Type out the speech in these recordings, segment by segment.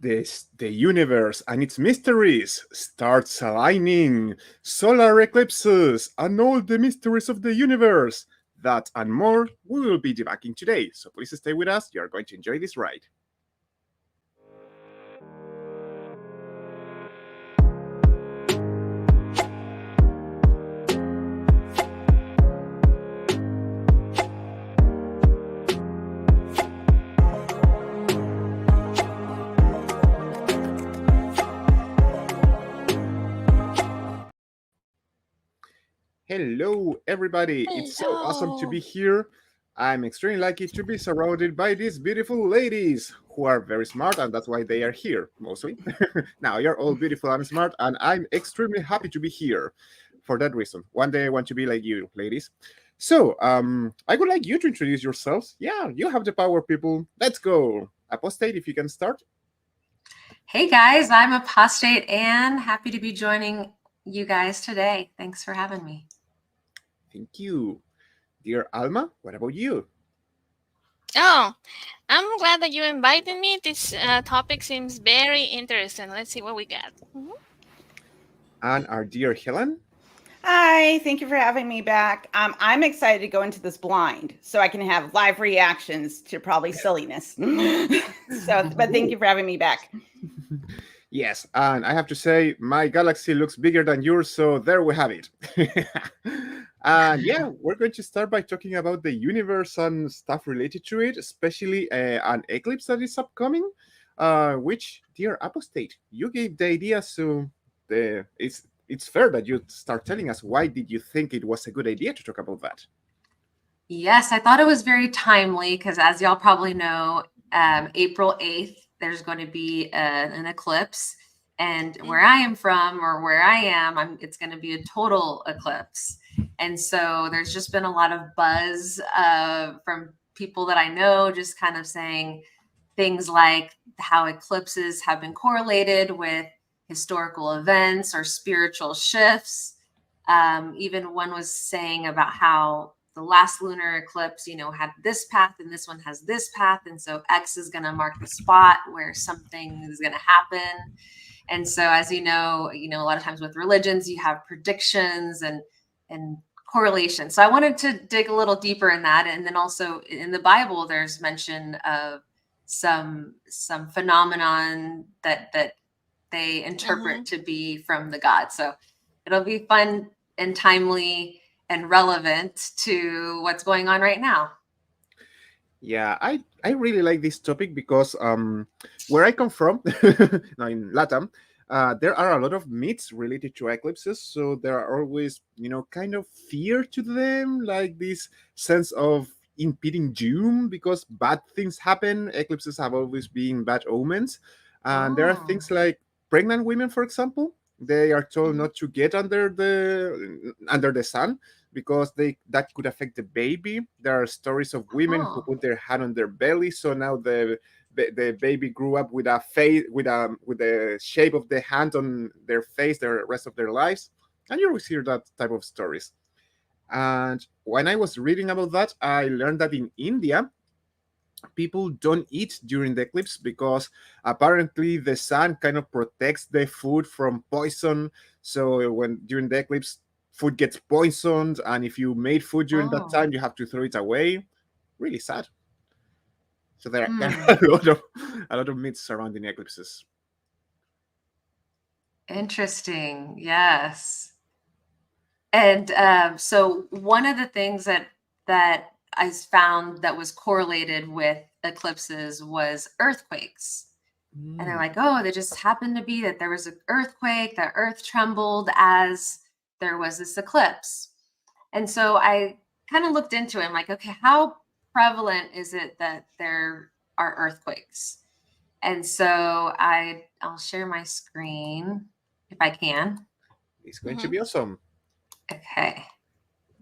The universe and its mysteries starts aligning. Solar eclipses and all the mysteries of the universe. That and more we will be debunking today. So please stay with us. You're going to enjoy this ride. Hello, everybody. Hello. It's so awesome to be here. I'm extremely lucky to be surrounded by these beautiful ladies who are very smart, and that's why they are here, mostly. Now, you're all beautiful and smart, and I'm extremely happy to be here for that reason. One day I want to be like you, ladies. So, I would like you to introduce yourselves. Yeah, you have the power, people. Let's go. Apostate, if you can start. Hey, guys. I'm Apostate Anne. Happy to be joining you guys today. Thanks for having me. Thank you. Dear Alma, what about you? Oh, I'm glad that you invited me. This topic seems very interesting. Let's see what we got. And our dear Helen? Hi, thank you for having me back. I'm excited to go into this blind so I can have live reactions to probably silliness. But thank you for having me back. Yes, and I have to say, my galaxy looks bigger than yours, so there we have it. And yeah, we're going to start by talking about the universe and stuff related to it, especially an eclipse that is upcoming, which, dear Apostate, you gave the idea, so it's fair that you start telling us why did you think it was a good idea to talk about that? Yes, I thought it was very timely because, as y'all probably know, April 8th, there's going to be an eclipse. And where I am from, or where I am, it's going to be a total eclipse. And so there's just been a lot of buzz from people that I know, just kind of saying things like how eclipses have been correlated with historical events or spiritual shifts. Even one was saying about how the last lunar eclipse, had this path and this one has this path. And so X is going to mark the spot where something is going to happen. And so, as you know, a lot of times with religions, you have predictions and correlation. So I wanted to dig a little deeper in that. And then also in the Bible, there's mention of some phenomenon that they interpret to be from the God. So it'll be fun and timely and relevant to what's going on right now. Yeah, I really like this topic because where I come from, now in Latam, there are a lot of myths related to eclipses. So there are always, kind of fear to them, like this sense of impending doom because bad things happen. Eclipses have always been bad omens. And there are things like pregnant women, for example. They are told not to get under the sun because that could affect the baby. There are stories of women who put their hand on their belly, so now the baby grew up with a face with the shape of the hand on their face the rest of their lives, and you always hear that type of stories. And when I was reading about that, I learned that in India, people don't eat during the eclipse because apparently the sun kind of protects the food from poison. So when during the eclipse, food gets poisoned, and if you made food during that time, you have to throw it away. Really sad. So there are a lot of myths surrounding eclipses. Interesting. Yes. And so one of the things that I found that was correlated with eclipses was earthquakes. And they're like, oh, they just happened to be that there was an earthquake, the earth trembled as there was this eclipse. And so I kind of looked into it. I'm like, okay, how prevalent is it that there are earthquakes? And so I'll share my screen if I can. It's going to be awesome. Okay.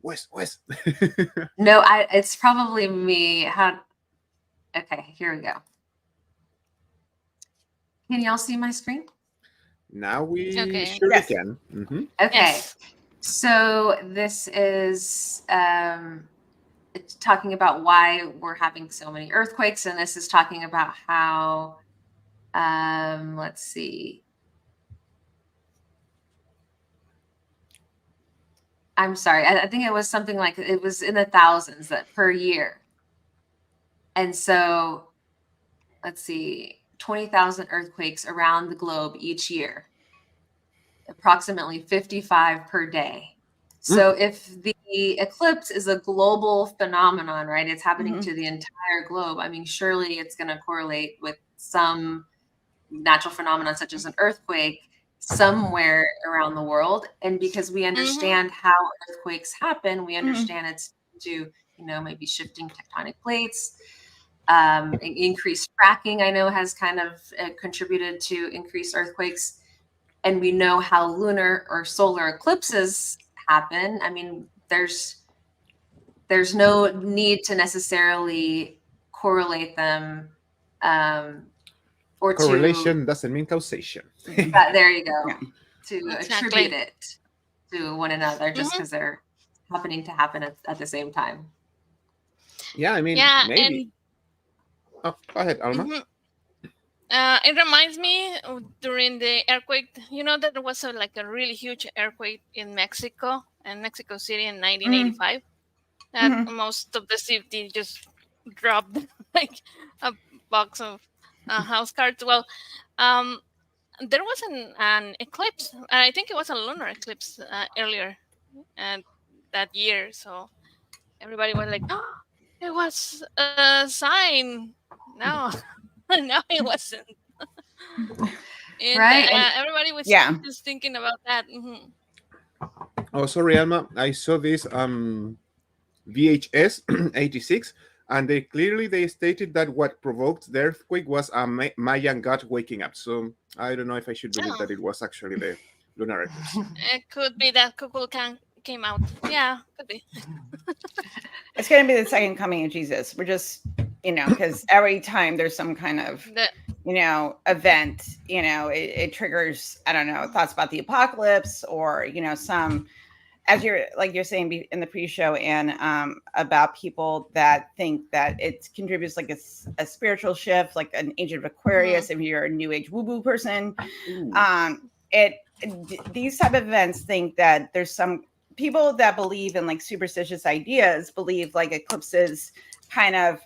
Wes. No, it's probably me. Okay, here we go. Can y'all see my screen? Now we yes. can. Okay. Yes. So this is it's talking about why we're having so many earthquakes, and this is talking about how Let's see. I'm sorry. I think it was something like, it was in the thousands that per year. And so let's see, 20,000 earthquakes around the globe each year, approximately 55 per day. So if the eclipse is a global phenomenon, right, it's happening to the entire globe, I mean, surely it's going to correlate with some natural phenomenon such as an earthquake somewhere around the world. And because we understand how earthquakes happen, we understand it's to, maybe shifting tectonic plates. Increased fracking, I know, has kind of contributed to increased earthquakes. And we know how lunar or solar eclipses happen. I mean, there's no need to necessarily correlate them, or correlation doesn't mean causation. There you go. Yeah. To Exactly. attribute it to one another just because they're happening to happen at the same time. Yeah, I mean, Yeah, maybe. Oh, go ahead, Alma. It reminds me of during the earthquake, that there was a really huge earthquake in Mexico City in 1985. That most of the city just dropped like a box of house cards. Well, there was an eclipse. I think it was a lunar eclipse earlier that year. So everybody was like, "Oh, it was a sign." No, no, it wasn't. And Right. And everybody was just thinking about that. Oh, sorry, Alma. I saw this VHS 86, and they stated that what provoked the earthquake was a Mayan god waking up. So I don't know if I should believe that it was actually the lunar eclipse. It could be that Kukulkan came out. Yeah, could be. It's going to be the second coming of Jesus. We're just, because every time there's some kind of, event, it triggers, I don't know, thoughts about the apocalypse or, some, as you're saying in the pre-show, and about people that think that it contributes like a spiritual shift, like an age of Aquarius, if you're a new age woo-woo person. These type of events think that there's some people that believe in like superstitious ideas, believe like eclipses kind of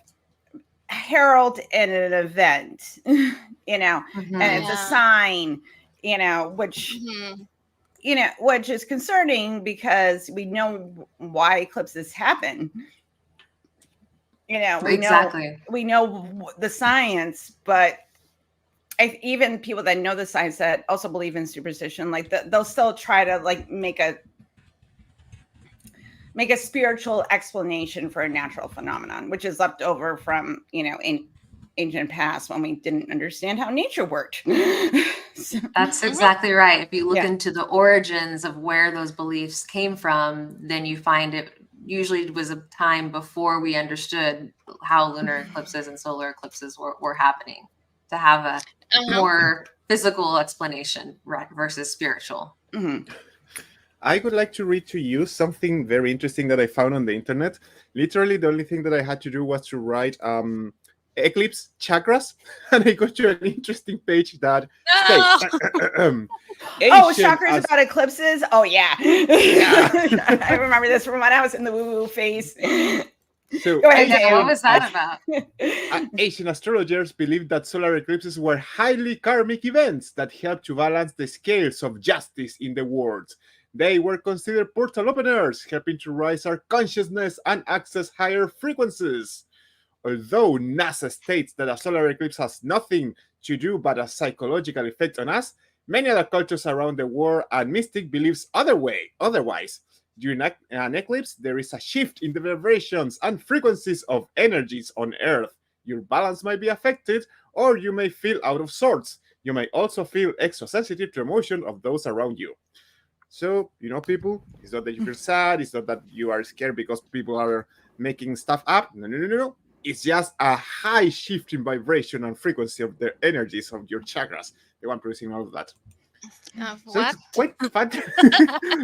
herald in an event, and it's a sign, which which is concerning because we know why eclipses happen. We know the science, but even people that know the science that also believe in superstition, like they'll still try to like make a spiritual explanation for a natural phenomenon, which is left over from, in ancient past when we didn't understand how nature worked. That's exactly right. If you look into the origins of where those beliefs came from, then you find it usually was a time before we understood how lunar eclipses and solar eclipses were happening, to have a more physical explanation, right, versus spiritual. I would like to read to you something very interesting that I found on the internet. Literally, the only thing that I had to do was to write eclipse chakras, and I got to an interesting page that states. Chakras about eclipses? Oh, yeah. I remember this from when I was in the woo-woo phase. So, go ahead, what was that about? Asian astrologers believed that solar eclipses were highly karmic events that helped to balance the scales of justice in the world. They were considered portal openers, helping to raise our consciousness and access higher frequencies. Although NASA states that a solar eclipse has nothing to do but a psychological effect on us, many other cultures around the world and mystic believes otherwise. During an eclipse, there is a shift in the vibrations and frequencies of energies on Earth. Your balance might be affected, or you may feel out of sorts. You may also feel extra sensitive to emotion of those around you. So, people, it's not that you feel sad, it's not that you are scared because people are making stuff up. No. It's just a high shift in vibration and frequency of the energies of your chakras, the one producing all of that. So what? it's quite fun,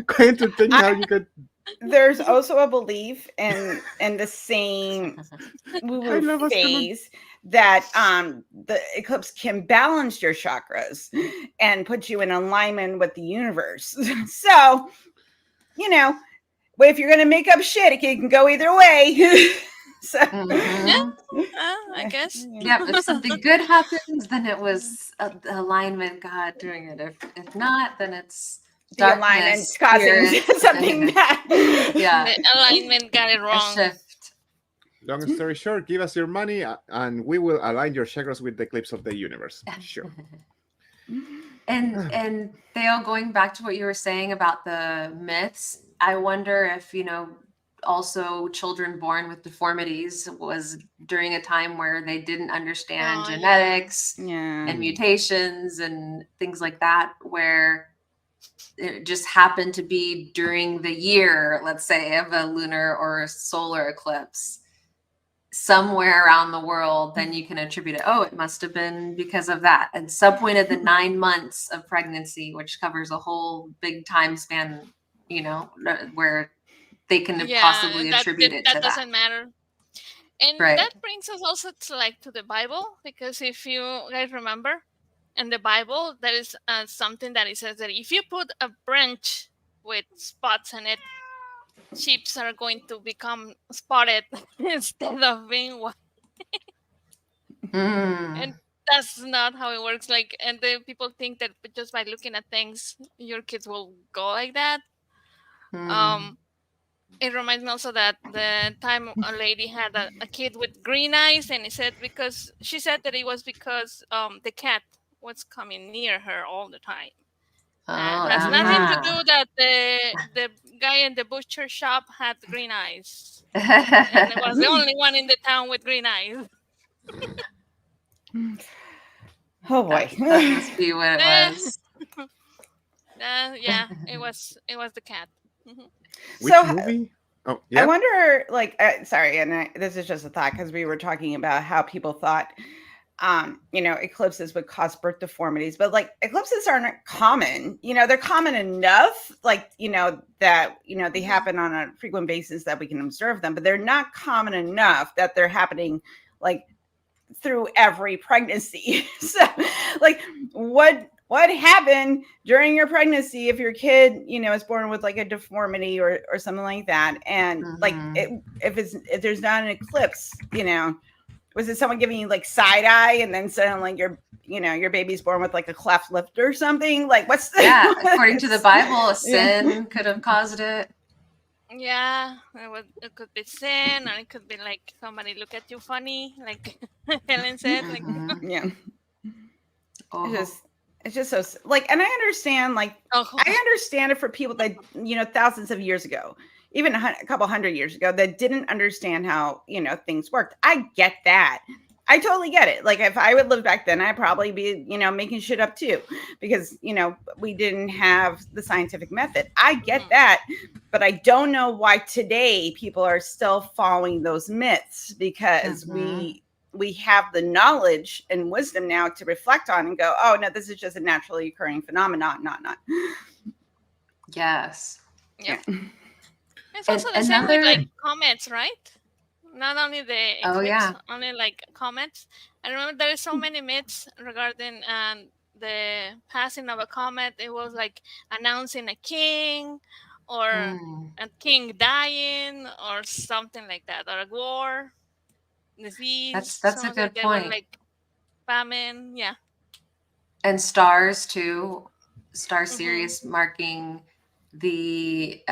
quite entertaining how you can there's also a belief in the same I woo-woo love us. phase that the eclipse can balance your chakras and put you in alignment with the universe. So, you know, if you're gonna make up shit, it can go either way. So, Yeah, I guess. Yeah, if something good happens, then it was the alignment God doing it. If not, then it's the alignment darkness, causing spirits. something bad. Yeah, The alignment got it a wrong. shift. Long story short, give us your money and we will align your chakras with the eclipse of the universe. Sure. And Theo, going back to what you were saying about the myths, I wonder if, also children born with deformities was during a time where they didn't understand genetics and mutations and things like that, where it just happened to be during the year, let's say, of a lunar or a solar eclipse somewhere around the world, then you can attribute it. Oh, it must have been because of that. And subpointed the 9 months of pregnancy, which covers a whole big time span, where they can possibly attribute it to that. That doesn't matter. And that brings us also to the Bible, because if you guys remember, in the Bible, there is something that it says that if you put a branch with spots in it, sheep are going to become spotted instead of being white. And that's not how it works. And the people think that just by looking at things, your kids will go like that. It reminds me also that the time a lady had a kid with green eyes, and she said that it was because the cat was coming near her all the time. Has nothing to do that the guy in the butcher shop had green eyes. And it was the only one in the town with green eyes. Oh boy. That must be what it was. Yeah, it was the cat. Which movie? Oh, yeah. I wonder, sorry, and this is just a thought, because we were talking about how people thought, eclipses would cause birth deformities, but eclipses aren't common. They're common enough, that they happen on a frequent basis that we can observe them, but they're not common enough that they're happening through every pregnancy. So, what happened during your pregnancy if your kid, is born with a deformity or something like that, and if there's not an eclipse, was it someone giving you side eye, and then suddenly your baby's born with a cleft lip or something? What's the according to the Bible, a sin could have caused it. Yeah, it could be sin, or it could be somebody look at you funny, like Helen said. Yeah. It's just so and I understand I understand it for people that thousands of years ago, even a couple hundred years ago, that didn't understand how things worked. I get that. I totally get it. If I would live back then, I'd probably be making shit up too, because we didn't have the scientific method. I get that, but I don't know why today people are still following those myths, because we have the knowledge and wisdom now to reflect on and go, oh no, this is just a naturally occurring phenomenon, not. Yes. Yeah. It's also the same with comets, right? Not only the eclipse, only comets. I remember there is so many myths regarding the passing of a comet. It was announcing a king, or a king dying, or something like that, or a war, disease. That's a good point. Famine, yeah. And stars too. Star Sirius marking the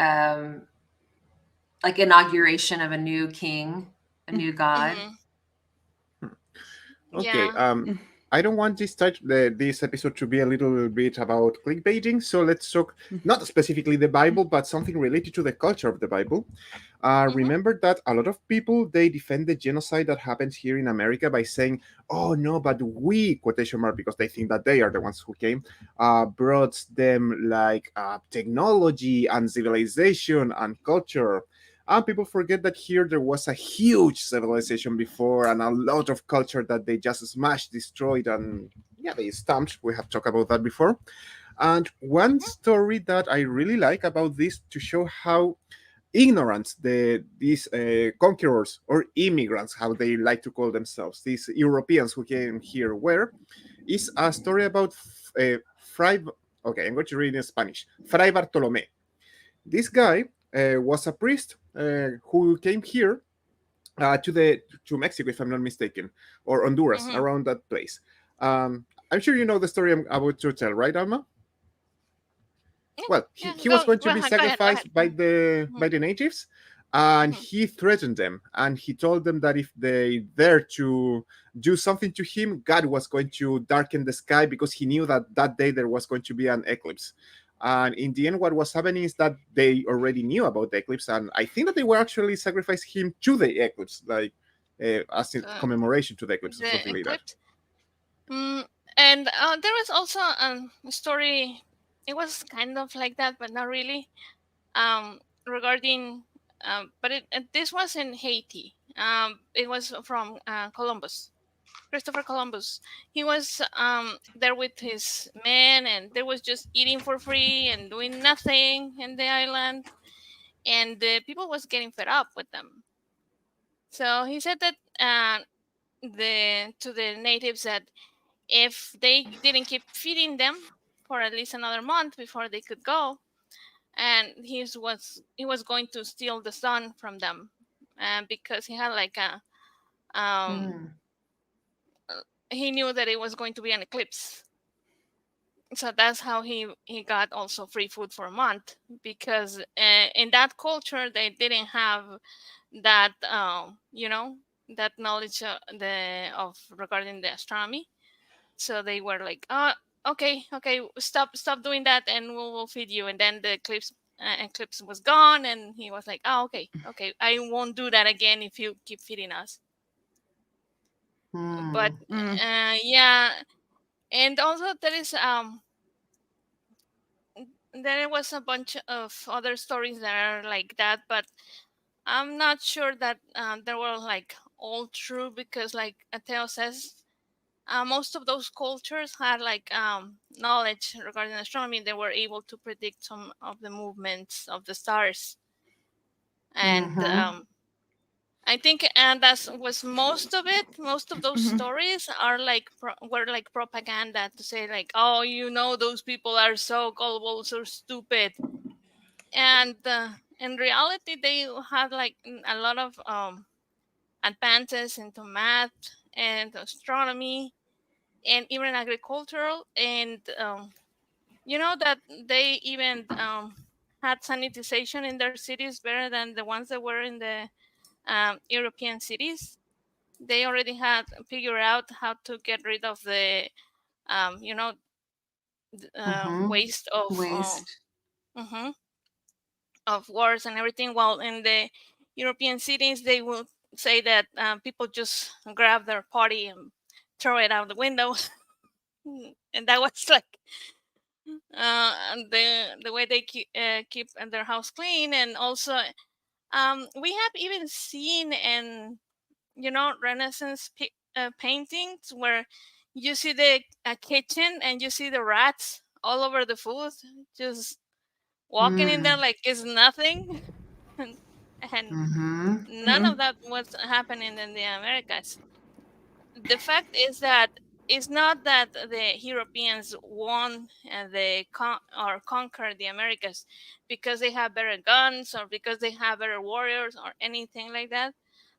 inauguration of a new king, a new god. Okay. I don't want this episode to be a little bit about clickbaiting, so let's talk not specifically the Bible, but something related to the culture of the Bible. Remember that a lot of people, they defend the genocide that happens here in America by saying, oh no, but we, quotation mark, because they think that they are the ones who came, brought them technology and civilization and culture. And people forget that here there was a huge civilization before, and a lot of culture that they just smashed, destroyed, and they stamped. We have talked about that before. And one story that I really like about this, to show how ignorance, these conquerors or immigrants, how they like to call themselves, these Europeans who came here, were, is a story about Fray. Okay, I'm going to read in Spanish. Fray Bartolome. This guy was a priest who came here to Mexico, if I'm not mistaken, or Honduras, Mm-hmm. around that place. I'm sure you know the story I'm about to tell, right, Alma? Yeah, Well, yeah. he was going to Go be ahead. Go ahead. Go ahead. sacrificed by Mm-hmm. the natives, and Mm-hmm. he threatened them, and he told them that if they dare to do something to him, God was going to darken the sky, because he knew that that day there was going to be an eclipse. And in the end, what was happening is that they already knew about the eclipse, and I think that they were actually sacrificing him to the eclipse, like as in Uh, commemoration to the eclipse or the something like that. eclipse. And there was also a story. It was kind of like that, but not really. Regarding, but this was in Haiti. It was from Columbus, Christopher Columbus. He was there with his men, and they was just eating for free and doing nothing in the island, and the people was getting fed up with them. So he said that the to the natives that if they didn't keep feeding them for at least another month before they could go, and he was going to steal the sun from them, because he had like a um, he knew that it was going to be an eclipse. So that's how he got also free food for a month, because in that culture they didn't have that that knowledge of regarding the astronomy. So they were like, oh, okay, stop doing that, and we'll feed you. And then the eclipse was gone, and he was like, oh, okay, I won't do that again if you keep feeding us. But yeah, and also there was a bunch of other stories that are like that, but I'm not sure that they were like all true, because like Ateo says, most of those cultures had like knowledge regarding astronomy. They were able to predict some of the movements of the stars, and I think, and that was most of it. Most of those stories are like were like propaganda to say like, oh, those people are so gullible, so stupid, and in reality, they have like a lot of advances into math and astronomy and even agricultural, and that they even had sanitization in their cities better than the ones that were in the European cities. They already had figured out how to get rid of the um, you know waste Waste. mhm, of wars and everything, while in the European cities they will say that people just grab their party and throw it out the window. And that was like the way they keep their house clean. And also we have even seen in Renaissance paintings where you see the kitchen and you see the rats all over the food, just walking in there like it's nothing. And none of that was happening in the Americas. The fact is that it's not that the Europeans won and they or conquered the Americas because they have better guns or because they have better warriors or anything like that.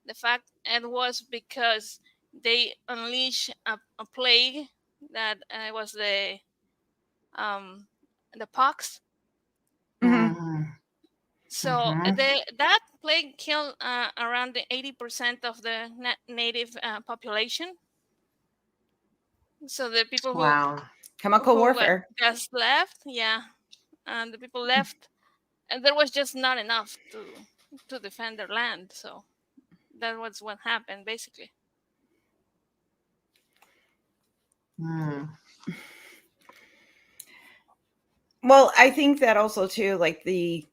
The fact it was because they unleashed a plague that was um, the pox. So that plague killed around the 80% of the native population. So the people Wow. Chemical warfare. just left, yeah, and the people left, and there was just not enough to defend their land. So that was what happened, basically. Well, I think that also too, like the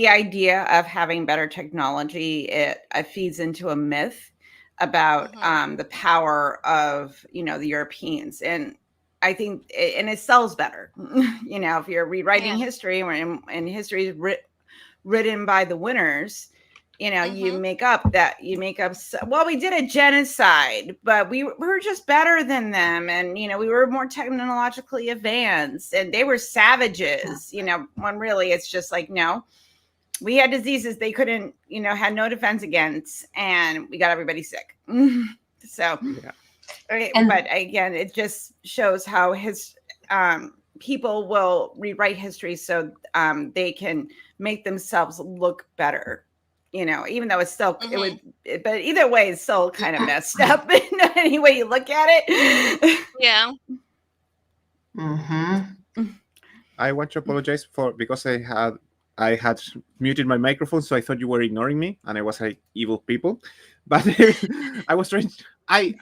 idea of having better technology, it feeds into a myth about the power of the Europeans, and I think and it sells better. If you're rewriting history and history is written by the winners, you make up, well, we did a genocide, but we were just better than them. And, we were more technologically advanced and they were savages, when really it's just like, no, we had diseases they couldn't, had no defense against, and we got everybody sick. So, but again, it just shows how people will rewrite history so they can make themselves look better. Even though it's still, but either way, it's still kind of messed up any way you look at it. Yeah. I want to apologize because I had muted my microphone, so I thought you were ignoring me, and I was like evil people. But I was trying.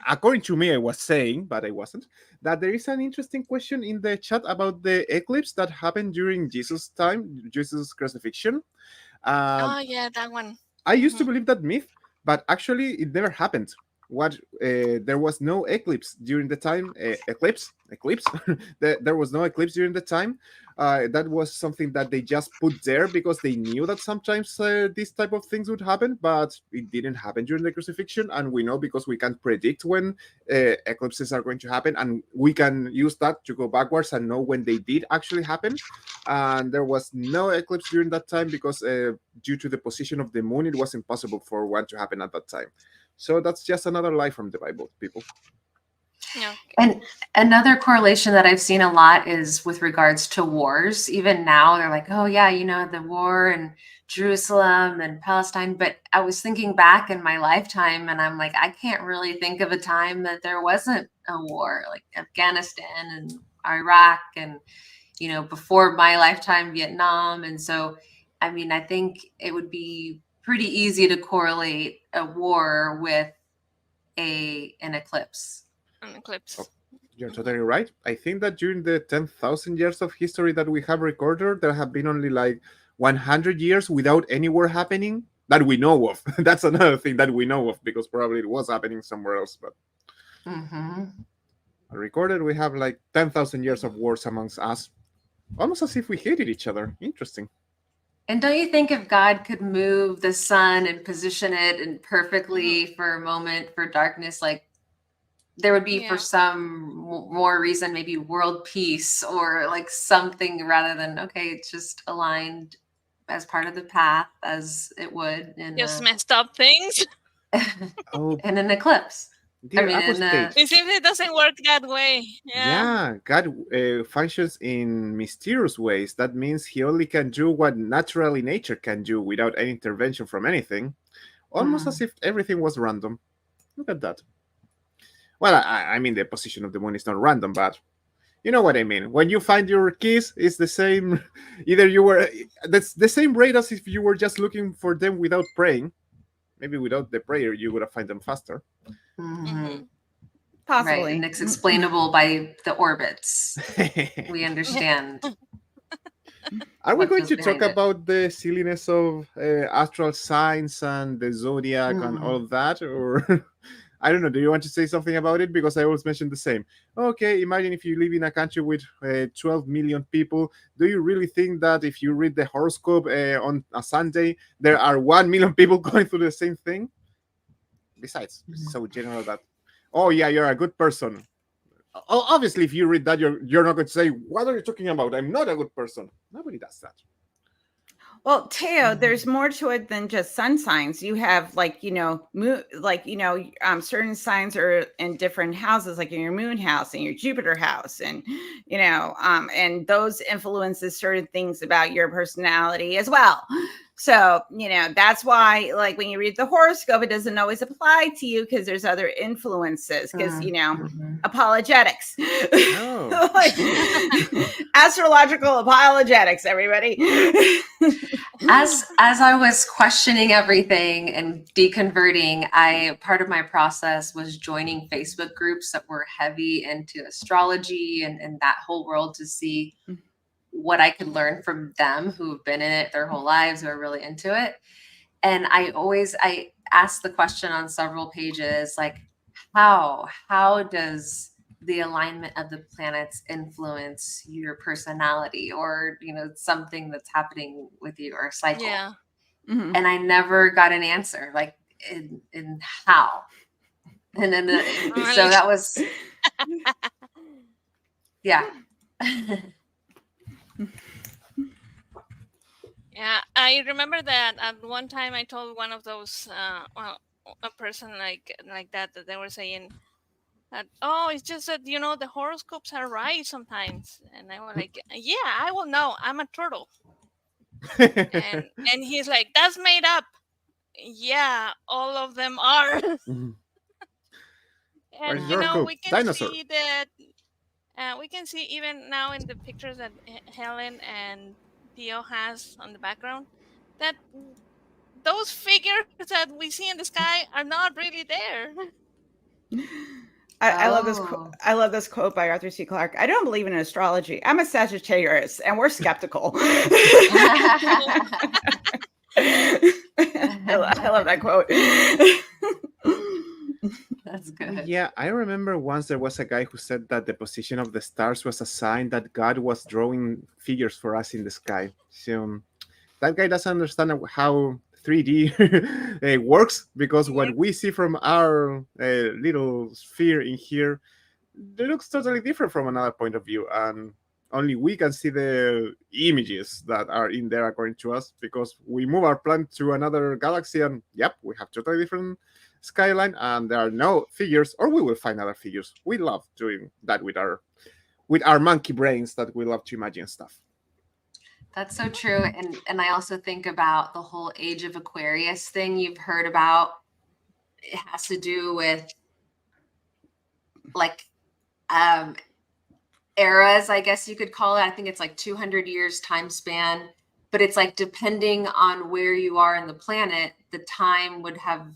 According to me, I was saying, but I wasn't, that there is an interesting question in the chat about the eclipse that happened during Jesus' time, Jesus' crucifixion. Yeah, that one. I used to believe that myth, but actually it never happened. There was no eclipse during the time. Eclipse. There was no eclipse during the time. That was something that they just put there because they knew that sometimes these type of things would happen, but it didn't happen during the crucifixion. And we know because we can predict when eclipses are going to happen, and we can use that to go backwards and know when they did actually happen. And there was no eclipse during that time because due to the position of the moon, it was impossible for one to happen at that time. So that's just another lie from the Bible, people. Yeah. And another correlation that I've seen a lot is with regards to wars. Even now, they're like, oh, yeah, the war in Jerusalem and Palestine. But I was thinking back in my lifetime, and I'm like, I can't really think of a time that there wasn't a war, like Afghanistan and Iraq and, before my lifetime, Vietnam. And so, I mean, I think it would be pretty easy to correlate a war with an eclipse. An eclipse. Oh, you're totally right. I think that during the 10,000 years of history that we have recorded, there have been only like 100 years without any war happening that we know of. That's another thing that we know of, because probably it was happening somewhere else. But recorded, we have like 10,000 years of wars amongst us, almost as if we hated each other. Interesting. And don't you think if God could move the sun and position it and perfectly for a moment for darkness, like there would be for some more reason, maybe world peace or like something, rather than, okay, it's just aligned as part of the path as it would in just messed up things. In an eclipse. Dear Apostate. It seems it doesn't work that way. Yeah, God functions in mysterious ways. That means he only can do what naturally nature can do without any intervention from anything. Almost as if everything was random. Look at that. Well, I mean, the position of the moon is not random, but you know what I mean. When you find your keys, it's the same. That's the same rate as if you were just looking for them without praying. Maybe without the prayer, you would have found them faster. Possibly. Right, and it's explainable by the orbits. We understand. Are we going to talk about the silliness of astral signs and the zodiac and all of that? Or I don't know. Do you want to say something about it? Because I always mention the same. Okay, imagine if you live in a country with 12 million people. Do you really think that if you read the horoscope on a Sunday, there are 1 million people going through the same thing? Besides, it's so general that, oh yeah, you're a good person. Obviously, if you read that, you're not going to say, what are you talking about? I'm not a good person. Nobody does that. Well, Teo, there's more to it than just sun signs. You have certain signs are in different houses, like in your moon house and your Jupiter house. And, and those influences certain things about your personality as well. So, that's why, like, when you read the horoscope, it doesn't always apply to you because there's other influences, because, apologetics. Oh. Astrological apologetics, everybody. As I was questioning everything and deconverting, part of my process was joining Facebook groups that were heavy into astrology and that whole world to see what I could learn from them who have been in it their whole lives, who are really into it. And I asked the question on several pages, like, how does the alignment of the planets influence your personality, or something that's happening with you, or a cycle. Yeah. And I never got an answer, like in how. And then so that was yeah. Yeah, I remember that at one time I told one of those a person like that they were saying that, oh, it's just that the horoscopes are right sometimes, and I was like, yeah, I will know, I'm a turtle. and he's like, that's made up. Yeah, all of them are. And we can Dinosaur. see that we can see even now in the pictures that Helen and Theo has on the background that those figures that we see in the sky are not really there. I love this. I love this quote by Arthur C. Clarke. I don't believe in astrology. I'm a Sagittarius, and we're skeptical. I love that quote. That's good. Yeah, I remember once there was a guy who said that the position of the stars was a sign that God was drawing figures for us in the sky. So that guy doesn't understand how 3D works, because what we see from our little sphere in here, it looks totally different from another point of view, and only we can see the images that are in there according to us, because we move our planet to another galaxy, and yep, we have totally different skyline, and there are no figures, or we will find other figures. We love doing that with our monkey brains, that we love to imagine stuff. That's so true. And I also think about the whole age of Aquarius thing you've heard about. It has to do with like eras, I guess you could call it. I think it's like 200 years time span, but it's like depending on where you are in the planet, the time would have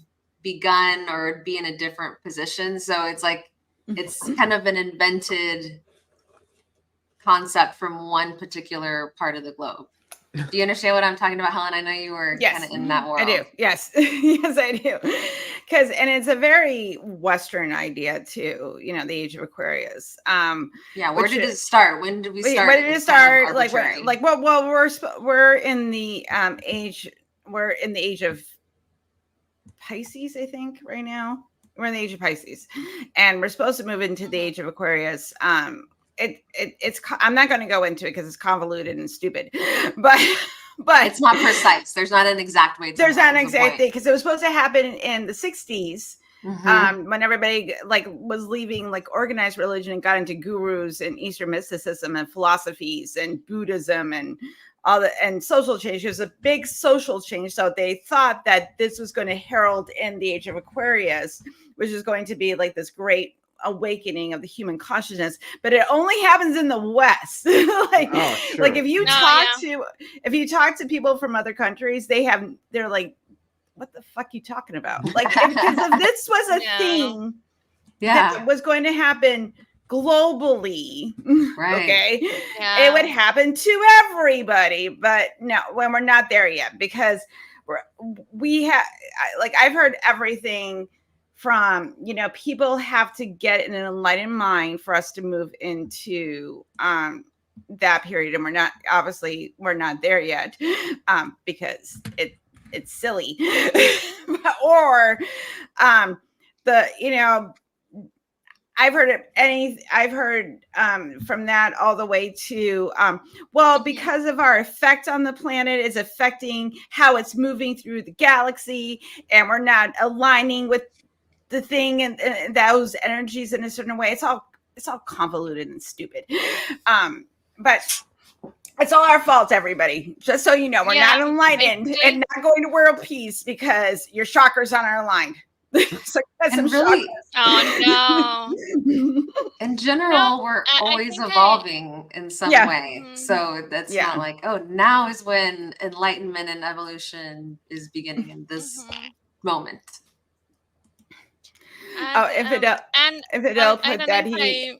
begun or be in a different position. So it's like, it's kind of an invented concept from one particular part of the globe. Do you understand what I'm talking about, Helen? I know you were kind of in that world. I do. Yes. Yes, I do. And it's a very Western idea too, the age of Aquarius. Yeah. Where did it start? When did we start? Where did it start? We're in the age of Pisces, I think, right now. We're in the age of Pisces, and we're supposed to move into the age of Aquarius. It's I'm not going to go into it because it's convoluted and stupid, but it's not precise. There's not an exact way. There's not an exact thing, because it was supposed to happen in the 60s, when everybody was leaving organized religion and got into gurus and Eastern mysticism and philosophies and Buddhism and all and social change. It was a big social change. So they thought that this was going to herald in the age of Aquarius, which is going to be this great awakening of the human consciousness, but it only happens in the West. If you talk to people from other countries, they're like, what the fuck you talking about? Because if this was a thing that was going to happen globally, right? Okay, it would happen to everybody, but no, when we're not there yet, because I've heard everything from, people have to get in an enlightened mind for us to move into that period. And we're not there yet, because it's silly. Or I've heard from that all the way to, because of our effect on the planet is affecting how it's moving through the galaxy, and we're not aligning with the thing and those energies in a certain way. It's all convoluted and stupid. But it's all our fault, everybody. Just so you know, we're not enlightened and not going to world peace because your chakras aren't aligned. So really, oh no. In general, we're always evolving in some way. So that's not like, oh, now is when enlightenment and evolution is beginning in this moment. If Fidel put that he.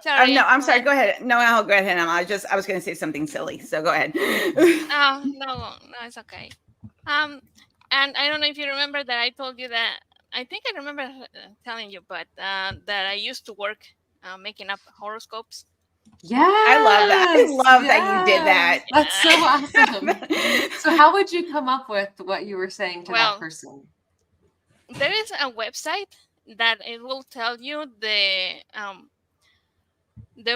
Sorry, no, I'm sorry. Go ahead. No, I'll go ahead. I was going to say something silly. So go ahead. Oh no, it's okay. And I don't know if you remember that I told you that I think I remember telling you, but that I used to work making up horoscopes. Yeah, I love that. I love that you did that. That's so awesome. So how would you come up with what you were saying to that person? There is a website that it will tell you the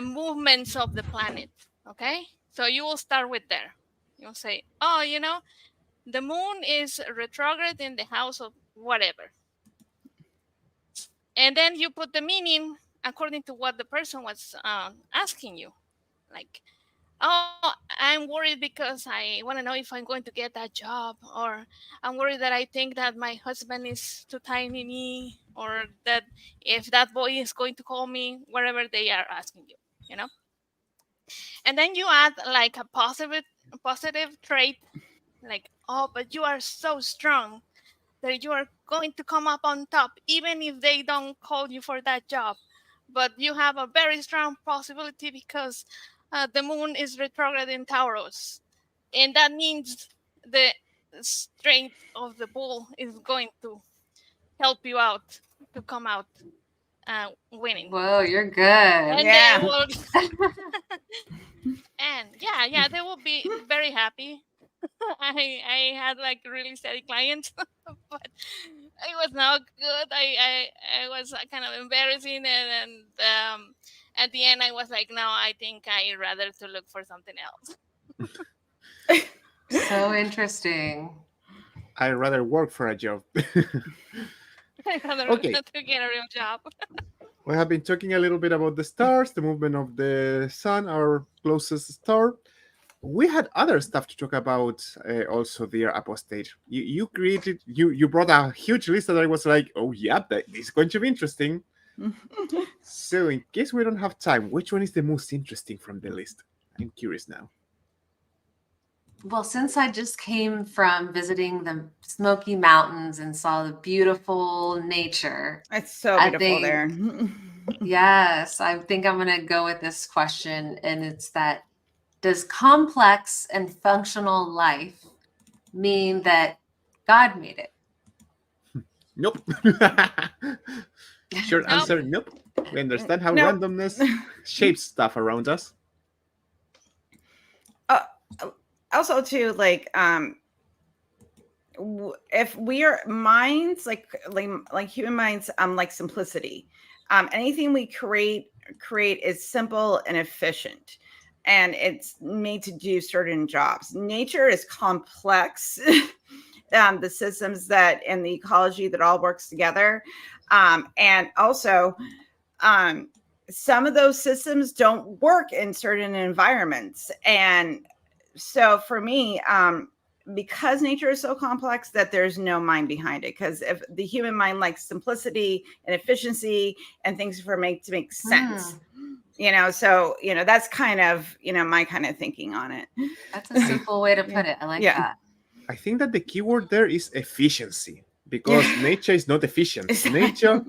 movements of the planet. Okay, so you will start with there. You'll say, oh, the moon is retrograde in the house of whatever, and then you put the meaning according to what the person was asking you. Like, oh, I'm worried because I want to know if I'm going to get that job, or I'm worried that I think that my husband is too tiny, or that if that boy is going to call me, wherever they are asking you. And then you add like a positive trait, like, oh, but you are so strong that you are going to come up on top, even if they don't call you for that job. But you have a very strong possibility because the moon is retrograde in Taurus. And that means the strength of the bull is going to help you out to come out winning. Whoa, you're good. And Yeah. they will, and yeah, they will be very happy. I had like really steady clients, but it was not good. I was kind of embarrassing, and at the end I was like, no, I think I rather to look for something else. So interesting. I'd rather work for a job. I rather Okay. to get a real job. We have been talking a little bit about the stars, the movement of the sun, our closest star. We had other stuff to talk about also, dear Apostate. You brought a huge list that I was like, oh yeah, this is going to be interesting. So in case we don't have time, which one is the most interesting from the list? I'm curious now. Well, since I just came from visiting the Smoky Mountains and saw the beautiful nature. It's so beautiful there. Yes, I think I'm going to go with this question. And it's that, does complex and functional life mean that God made it? Nope. Short Nope. answer, nope. We understand how Nope. randomness shapes stuff around us. Also too, like if we are minds like human minds, like simplicity, anything we create is simple and efficient, and it's made to do certain jobs. Nature is complex. The systems that and the ecology that all works together, and also some of those systems don't work in certain environments. And so for me, because nature is so complex, that there's no mind behind it. Because if the human mind likes simplicity and efficiency and things to make sense, so that's kind of my kind of thinking on it. That's a simple way to put it. I like that. I think that the keyword there is efficiency, because nature is not efficient. Nature,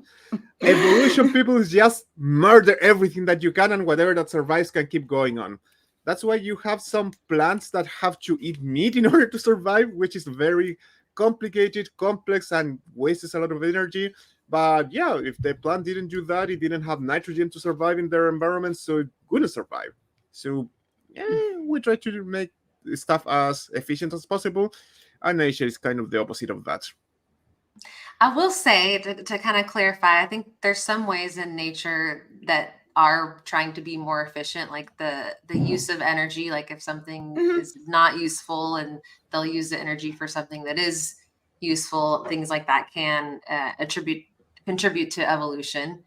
evolution, people just murder everything that you can, and whatever that survives can keep going on. That's why you have some plants that have to eat meat in order to survive, which is very complicated, complex, and wastes a lot of energy. But yeah, if the plant didn't do that, it didn't have nitrogen to survive in their environment, so it wouldn't survive. So we try to make stuff as efficient as possible, and nature is kind of the opposite of that. I will say, to kind of clarify, I think there's some ways in nature that are trying to be more efficient, like the use of energy. Like if something is not useful and they'll use the energy for something that is useful, things like that can contribute to evolution.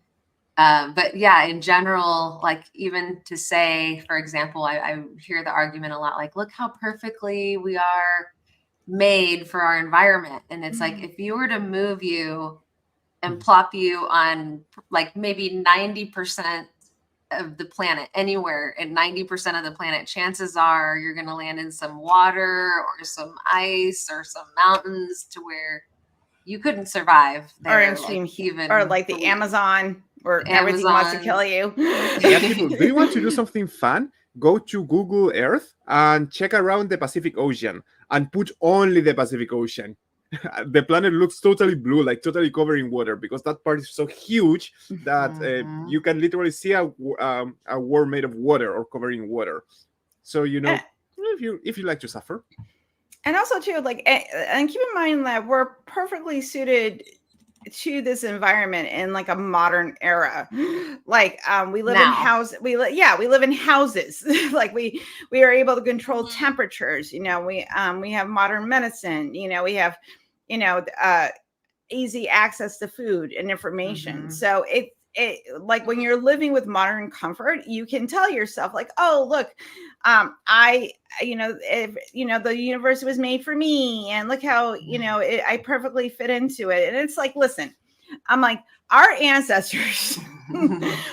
But yeah, in general, like even to say, for example, I hear the argument a lot, like, look how perfectly we are made for our environment. And it's like, if you were to move you and plop you on like maybe 90% of the planet anywhere, and 90% of the planet, chances are you're going to land in some water or some ice or some mountains to where you couldn't survive there, or extreme heat, even or like the Amazon, where everything wants to kill you. Yeah, people, do you want to do something fun? Go to Google Earth and check around the Pacific Ocean and put only the Pacific Ocean. the planet looks totally blue, like totally covered in water, because that part is so huge that you can literally see a world made of water or covered in water. So if you like to suffer. And also too, like, and keep in mind that we're perfectly suited to this environment in like a modern era. Like we live in we live in houses. Like we are able to control temperatures. We have modern medicine. We have easy access to food and information. So it like when you're living with modern comfort, you can tell yourself like, oh look, the universe was made for me, and look how I perfectly fit into it. And it's like, listen, I'm like, our ancestors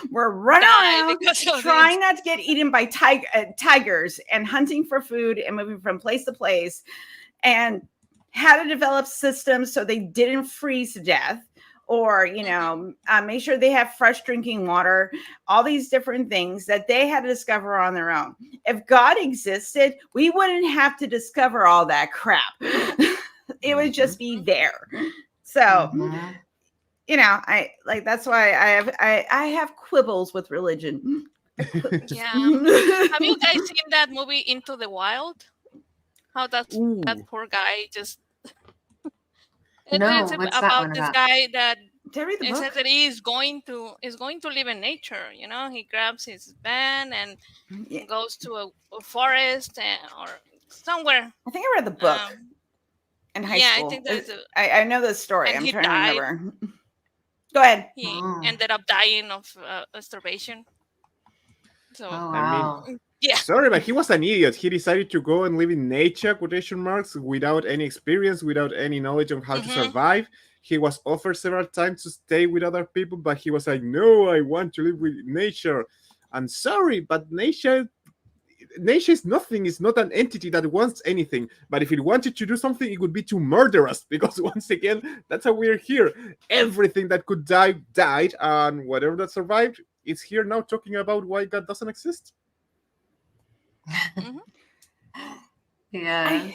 were running around trying not to get eaten by tigers and hunting for food and moving from place to place, and had to develop systems so they didn't freeze to death, or make sure they have fresh drinking water, all these different things that they had to discover on their own. If God existed, we wouldn't have to discover all that crap. It would just be there. So I like, that's why I have quibbles with religion. Yeah. Have you guys seen that movie Into the Wild? How that poor guy just No, it's what's that about one this about? guy that Did I read the it book? says that he is going to live in nature. He grabs his van and goes to a forest or somewhere. I think I read the book in high school. I think there's I know the story. and I'm he trying to died. remember. Go ahead. He ended up dying of starvation. So wow. yeah. Sorry, but he was an idiot. He decided to go and live in nature, quotation marks, without any experience, without any knowledge on how to survive. He was offered several times to stay with other people, but he was like, no, I want to live with nature. I'm sorry, but nature is nothing. It's not an entity that wants anything. But if it wanted to do something, it would be to murder us, because once again, that's how we're here. Everything that could die died, and whatever that survived is here now talking about why God doesn't exist. Yeah.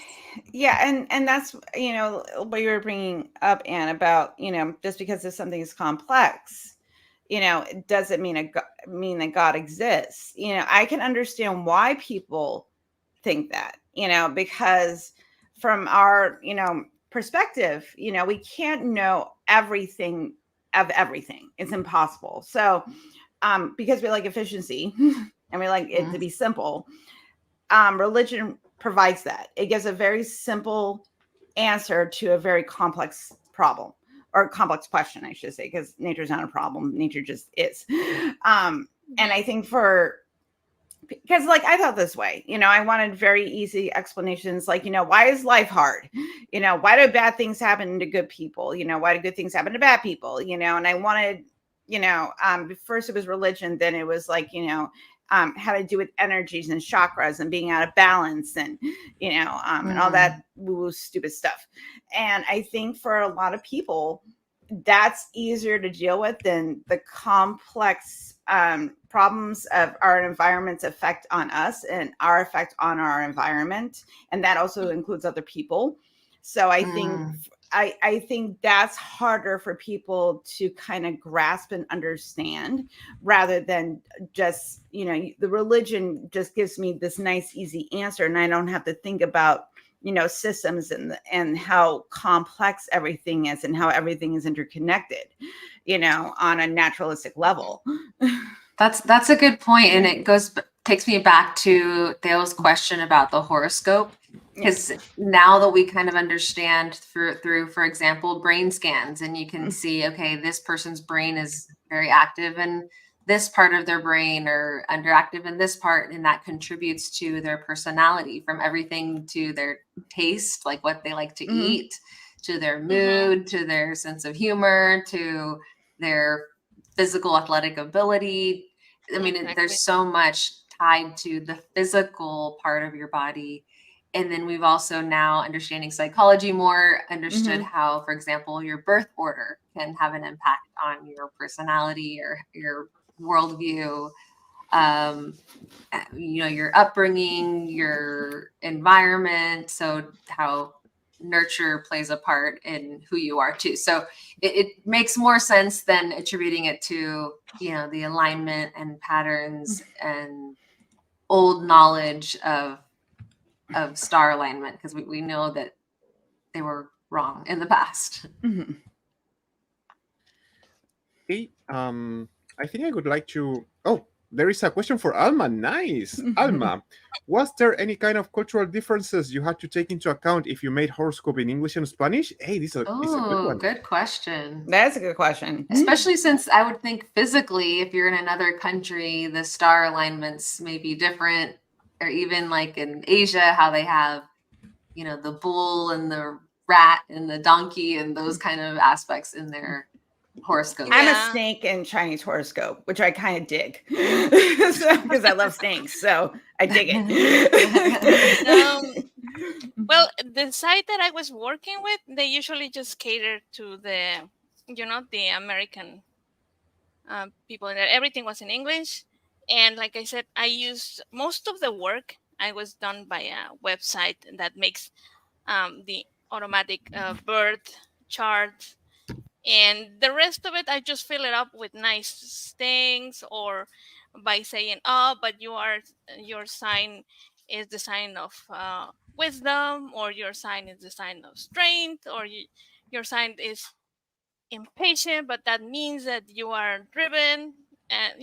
And that's what you were bringing up, Anne, about just because if something is complex, it doesn't mean that God exists. I can understand why people think that, because from our perspective, we can't know everything of everything. It's impossible. So because we like efficiency and we like it to be simple, religion provides that. It gives a very simple answer to a very complex problem, or complex question, I should say, because nature's not a problem. Nature just is. And I think because like I thought this way, I wanted very easy explanations, like, why is life hard? Why do bad things happen to good people? Why do good things happen to bad people? And I wanted, first it was religion, then it was like, how to do with energies and chakras and being out of balance and, and all that woo stupid stuff. And I think for a lot of people, that's easier to deal with than the complex problems of our environment's effect on us and our effect on our environment. And that also includes other people. So I think I think that's harder for people to kind of grasp and understand, rather than just, the religion just gives me this nice, easy answer. And I don't have to think about, systems and how complex everything is and how everything is interconnected, on a naturalistic level. That's a good point. And it takes me back to Theo's question about the horoscope. Because now that we kind of understand through, for example, brain scans, and you can see, okay, this person's brain is very active in this part of their brain or underactive in this part, and that contributes to their personality, from everything to their taste, like what they like to eat, to their mood, to their sense of humor, to their physical athletic ability. I mean, there's so much tied to the physical part of your body. And then we've also now, understanding psychology more, understood how, for example, your birth order can have an impact on your personality or your worldview, your upbringing, your environment. So how nurture plays a part in who you are too. So it makes more sense than attributing it to, the alignment and patterns and old knowledge of star alignment, because we know that they were wrong in the past. Mhm. Okay. I think I would like to. Oh, there is a question for Alma. Nice, Alma. Was there any kind of cultural differences you had to take into account if you made horoscope in English and Spanish? Hey, this is a good Oh, one. good question. That's a good question. Especially since I would think physically, if you're in another country, the star alignments may be different, or even like in Asia, how they have, the bull and the rat and the donkey and those kind of aspects in their horoscope. I'm a Yeah. snake in Chinese horoscope, which I kind of dig because I love snakes. So I dig it. Well, the site that I was working with, they usually just cater to the, the American people. And everything was in English. And like I said, I used most of the work. I was done by a website that makes the automatic birth chart. And the rest of it, I just fill it up with nice things, or by saying, "Oh, but your sign is the sign of wisdom, or your sign is the sign of strength, or your sign is impatient, but that means that you are driven," and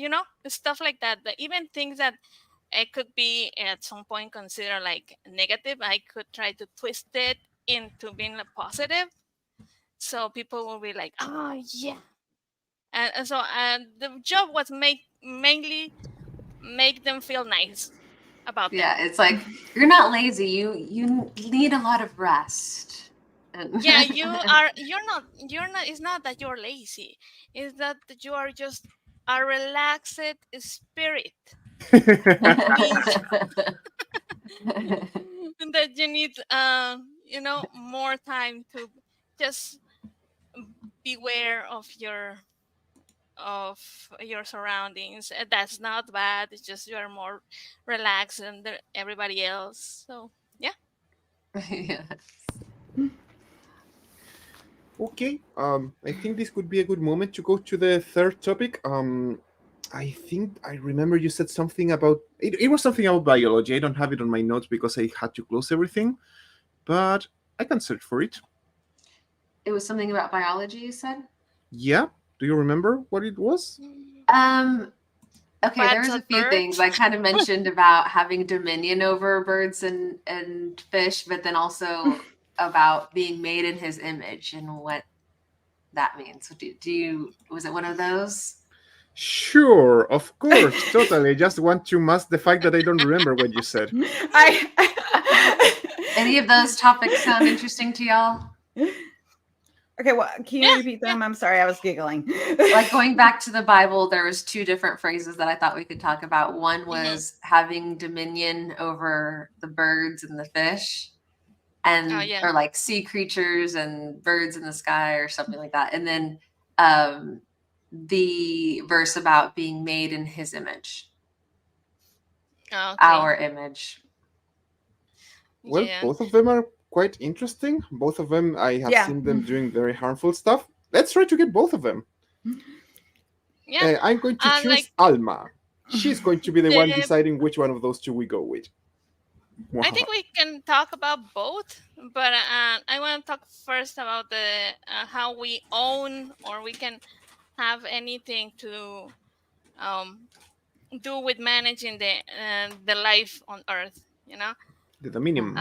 stuff like that. Even things that it could be at some point considered like negative, I could try to twist it into being a positive. So people will be like, "Oh yeah," and so the job was mainly make them feel nice about Yeah, them. it's like you're not lazy. You need a lot of rest. Yeah, you're not. It's not that you're lazy. It's that you are just a relaxed spirit. Means that you need more time to just beware of your surroundings. That's not bad. It's just you are more relaxed than everybody else. So yeah. Yes. Okay. I think this could be a good moment to go to the third topic. I think I remember you said something about it was something about biology. I don't have it on my notes because I had to close everything, but I can search for it. It was something about biology, you said? Yeah. Do you remember what it was? Okay, there Bats was a at few things. birds. I kind of mentioned about having dominion over birds and fish, but then also about being made in his image and what that means. So was it one of those? Sure, of course, totally. Just want to mask the fact that I don't remember what you said. Any of those topics sound interesting to y'all? Okay, well, can you repeat them? I'm sorry, I was giggling. Like going back to the Bible, there was two different phrases that I thought we could talk about. One was having dominion over the birds and the fish, and or like sea creatures and birds in the sky or something like that. And then the verse about being made in his image, our image. Well, both of them are quite interesting. Both of them, I have seen them doing very harmful stuff. Let's try to get both of them. Yeah. I'm going to choose Alma. She's going to be the one deciding which one of those two we go with. I think we can talk about both, but I want to talk first about the how we own, or we can have anything to do with managing the life on Earth. The dominion.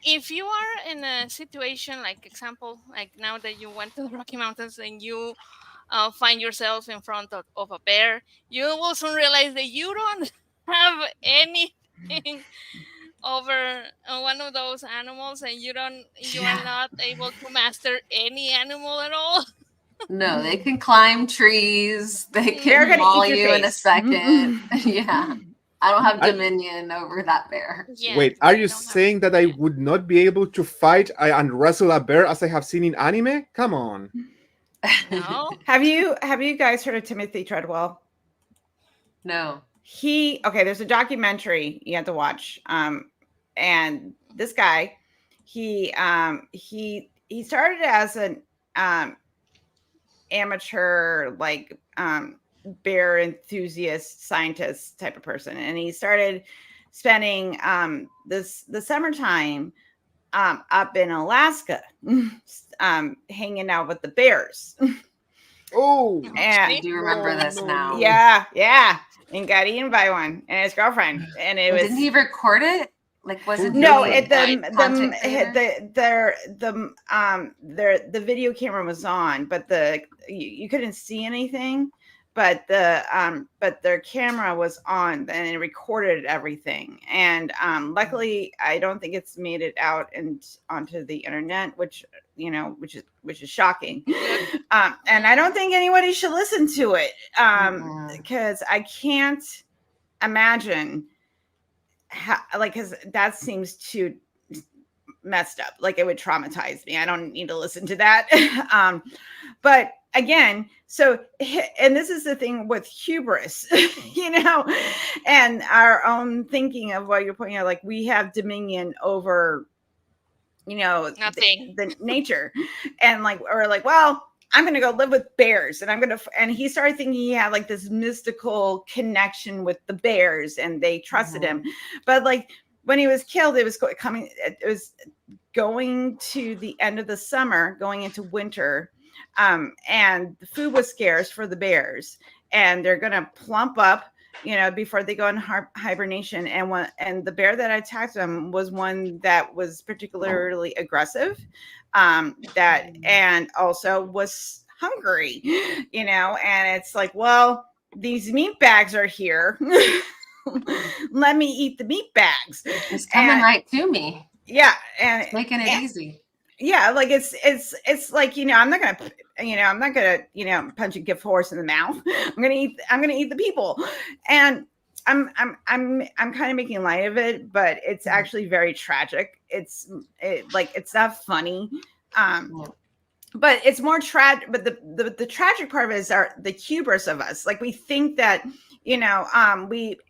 If you are in a situation like example, like now that you went to the Rocky Mountains and you find yourself in front of a bear, you will soon realize that you don't have anything over one of those animals, and you are not able to master any animal at all. No, they can climb trees. They They're can gonna maul eat your you in a face. second. Yeah. I don't have dominion over that bear. Yeah, wait, are you saying that I would not be able to fight and wrestle a bear as I have seen in anime? Come on. No. Have you guys heard of Timothy Treadwell? No. There's a documentary you have to watch. And this guy, he started as an amateur, like bear enthusiast scientist type of person, and he started spending the summertime up in Alaska, hanging out with the bears. Oh, I do remember this now. Yeah, and got eaten by one and his girlfriend, and it was. Didn't he record it? Like, was it No, the the video camera was on, but you couldn't see anything, but their camera was on and it recorded everything. And luckily, I don't think it's made it out and onto the internet, which is shocking. And I don't think anybody should listen to it because I can't imagine. Because that seems too messed up. Like, it would traumatize me. I don't need to listen to that. But again, and this is the thing with hubris, and our own thinking of what you're pointing out, like, we have dominion over, nothing. the nature, and well, I'm going to go live with bears, and he started thinking he had like this mystical connection with the bears and they trusted him. But like when he was killed, it was going to the end of the summer, going into winter. And the food was scarce for the bears, and they're going to plump up, before they go in hibernation. And the bear that attacked them was one that was particularly aggressive, and also was hungry, and it's like, well, these meat bags are here. Let me eat the meat bags. It's coming right to me. Yeah. And it's making it easy. Yeah, like it's like, I'm not gonna punch a gift horse in the mouth. I'm gonna eat the people. And I'm kind of making light of it, but it's actually very tragic. It's not funny. But it's more tragic. But the tragic part of it is the hubris of us. Like, we think that, we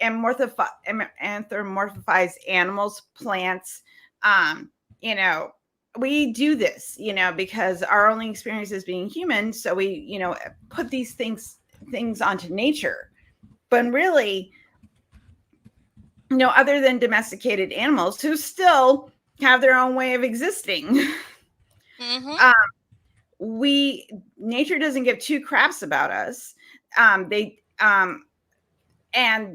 anthropomorphize animals, plants, we do this, because our only experience is being human. So we, put these things onto nature. But really, other than domesticated animals who still have their own way of existing, nature doesn't give two craps about us. And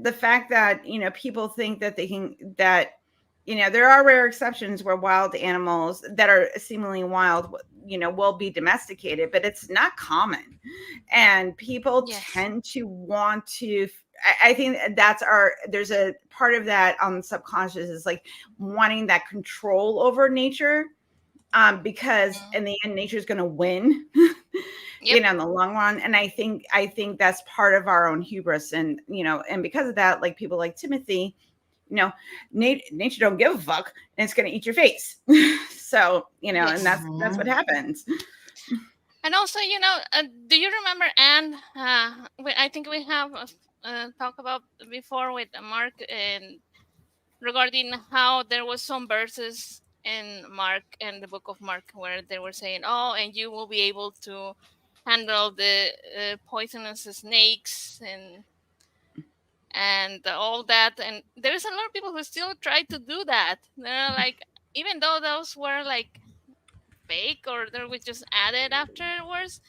the fact that, people think that there are rare exceptions where wild animals that are seemingly wild, will be domesticated, but it's not common. And people tend to want to, I think there's a part of that on the subconscious is like wanting that control over nature, because in the end, nature's going to win, in the long run. And I think that's part of our own hubris. And, and because of that, like people like Timothy, nature don't give a fuck, and it's going to eat your face. So, and that's what happens. And also, do you remember Anne? I think we have talked about before with Mark and regarding how there was some verses in Mark and the book of Mark where they were saying, "Oh, and you will be able to handle the poisonous snakes and all that." And there's a lot of people who still try to do that. They're like, even though those were like fake or they were just added afterwards,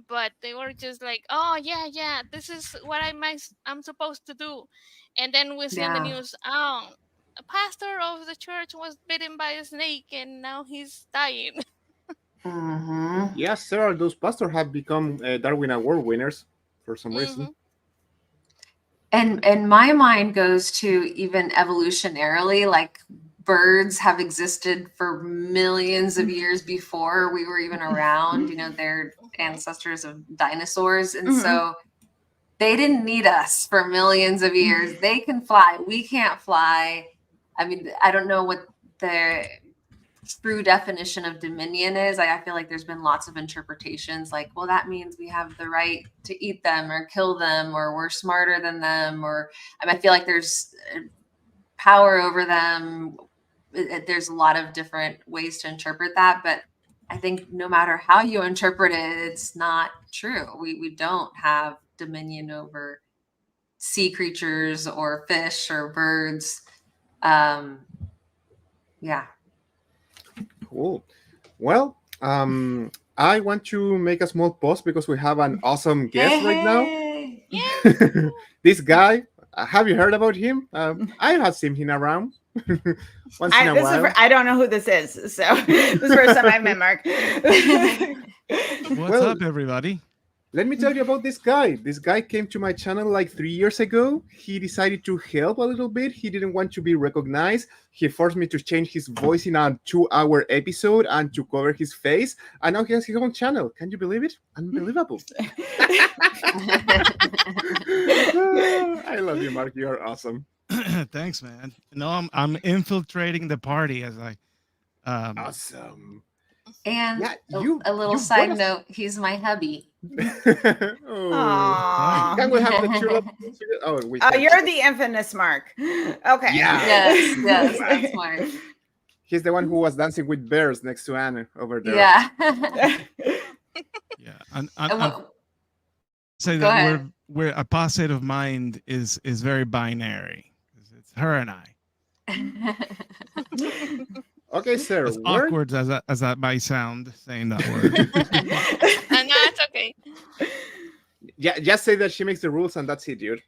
but they were just like, "Oh yeah, this is what I'm supposed to do." And then we see in the news, "Oh, a pastor of the church was bitten by a snake and now he's dying." Yes, several of those pastors have become Darwin Award winners for some reason. And my mind goes to even evolutionarily, like birds have existed for millions of years before we were even around. They're ancestors of dinosaurs. And so they didn't need us for millions of years. They can fly. We can't fly. I mean, I don't know what the true definition of dominion is. I feel like there's been lots of interpretations like, well, that means we have the right to eat them or kill them, or we're smarter than them, or I feel like there's power over them. there's a lot of different ways to interpret that, but I think no matter how you interpret it, it's not true. We don't have dominion over sea creatures or fish or birds. Yeah. Cool. Well, I want to make a small pause because we have an awesome guest right now. Yeah. This guy, have you heard about him? I have seen him around once in a while. I don't know who this is, so this is the first time I've met Mark. What's up, everybody? Let me tell you about this guy. This guy came to my channel like 3 years ago. He decided to help a little bit. He didn't want to be recognized. He forced me to change his voice in a 2-hour episode and to cover his face. And now he has his own channel. Can you believe it? Unbelievable. I love you, Mark. You are awesome. Thanks, man. No, I'm infiltrating the party as I. Awesome. And Yeah, a little side note, he's my hubby. Aww. Can we have the tulip? Oh, you're the infamous Mark. Okay. Yeah. Yes, that's Mark. He's the one who was dancing with bears next to Anne over there. Yeah. Yeah. I'm say that we're opposite of mind is very binary. It's her and I. Okay, sir. As awkward as that might sound, saying that word. No, it's okay. Yeah, just say that she makes the rules and that's it, dude.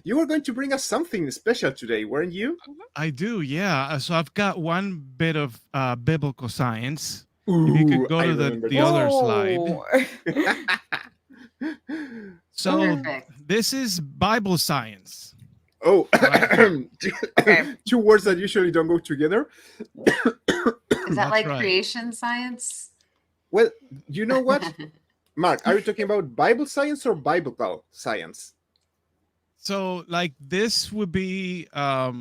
You were going to bring us something special today, weren't you? I do, yeah. So I've got one bit of biblical science. Ooh, if you could go I to the other slide. So Perfect. this is Bible science. Oh, Okay. 2 words that usually don't go together. Is that like right. creation science? Well, you know what? Mark, are you talking about Bible science or biblical science? So like this would be so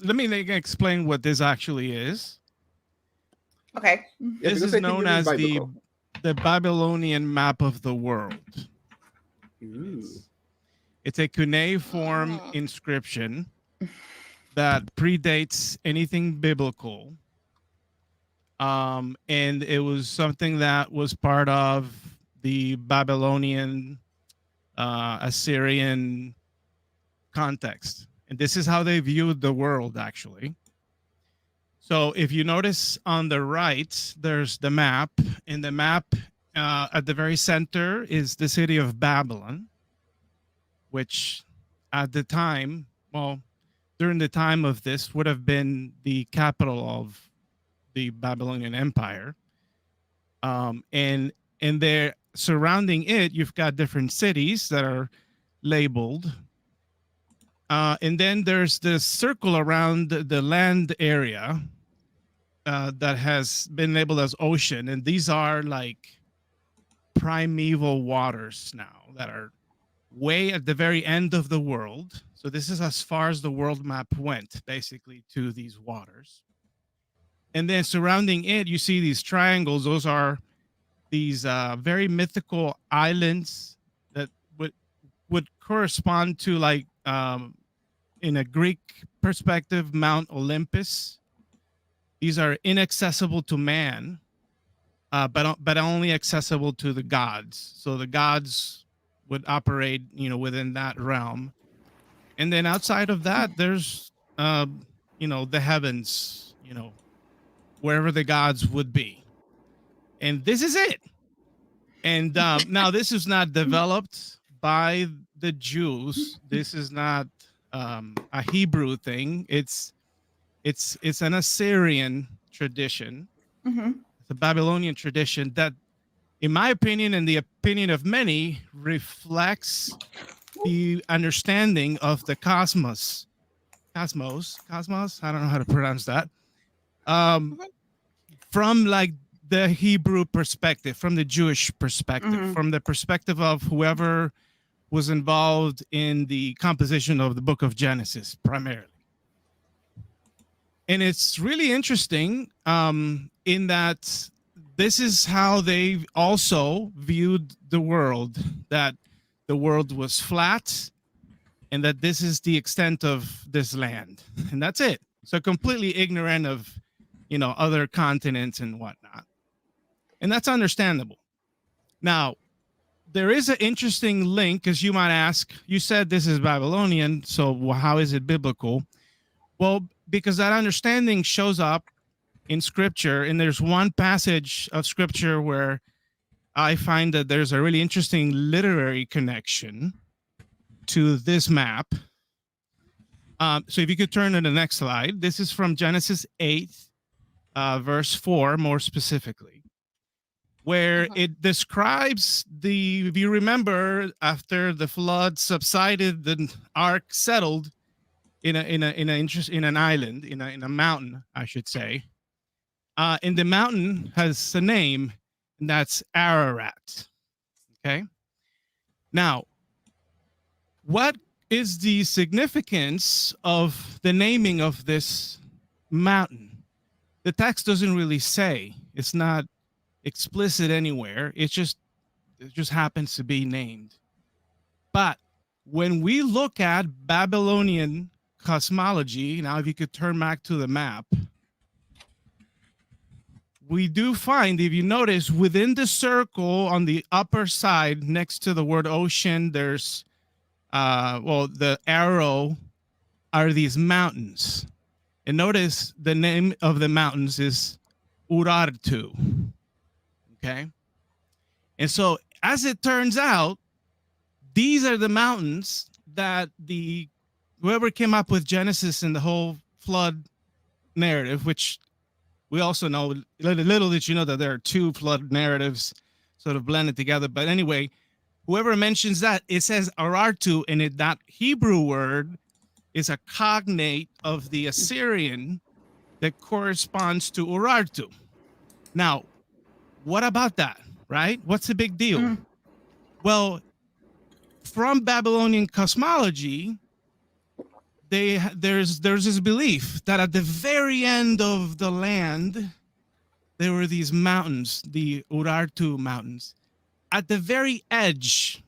let me explain what this actually is. Okay. Yeah, This because is I think known you mean as biblical. the Babylonian map of the world. Ooh. It's a cuneiform inscription that predates anything biblical. And it was something that was part of the Babylonian, Assyrian context. And this is how they viewed the world, actually. So if you notice on the right, there's the map. In the map, at the very center is the city of Babylon, which at the time, well, during the time of this would have been the capital of the Babylonian Empire. And there surrounding it, you've got different cities that are labeled. And then there's this circle around the land area that has been labeled as ocean. And these are like primeval waters now that are way at the very end of the world. So this is as far as the world map went, basically, to these waters. And then surrounding it, you see these triangles. Those are these very mythical islands that would correspond to, like, in a Greek perspective, Mount Olympus. These are inaccessible to man, but only accessible to the gods. So the gods would operate, within that realm. And then outside of that, there's, the heavens, wherever the gods would be. And this is it. And now this is not developed by the Jews. This is not a Hebrew thing. It's an Assyrian tradition. Mm-hmm. It's a Babylonian tradition that, in my opinion and the opinion of many, reflects the understanding of the cosmos. I don't know how to pronounce that. From like the Hebrew perspective, from the Jewish perspective, from the perspective of whoever was involved in the composition of the book of Genesis, primarily. And it's really interesting in that this is how they also viewed the world, that the world was flat and that this is the extent of this land. And that's it. So completely ignorant of, other continents and whatnot. And that's understandable. Now, there is an interesting link, because you might ask, you said this is Babylonian, so how is it biblical? Well, because that understanding shows up in scripture, and there's one passage of scripture where I find that there's a really interesting literary connection to this map. So if you could turn to the next slide, this is from Genesis 8, verse 4, more specifically, where it describes if you remember, after the flood subsided, the ark settled in an island, in a mountain, I should say. And the mountain has a name, and that's Ararat. Okay. Now, what is the significance of the naming of this mountain? The text doesn't really say. It's not explicit anywhere. It just happens to be named. But when we look at Babylonian cosmology, now if you could turn back to the map, we do find, if you notice, within the circle on the upper side next to the word ocean, there's the arrow are these mountains. And notice the name of the mountains is Urartu. Okay. And so, as it turns out, these are the mountains that whoever came up with Genesis and the whole flood narrative, which we also know, little did you know that there are two flood narratives sort of blended together. But anyway, whoever mentions that, it says Urartu, and that Hebrew word is a cognate of the Assyrian that corresponds to Urartu. Now, what about that, right? What's the big deal? Well, from Babylonian cosmology, there's this belief that at the very end of the land, there were these mountains, the Urartu mountains, at the very edge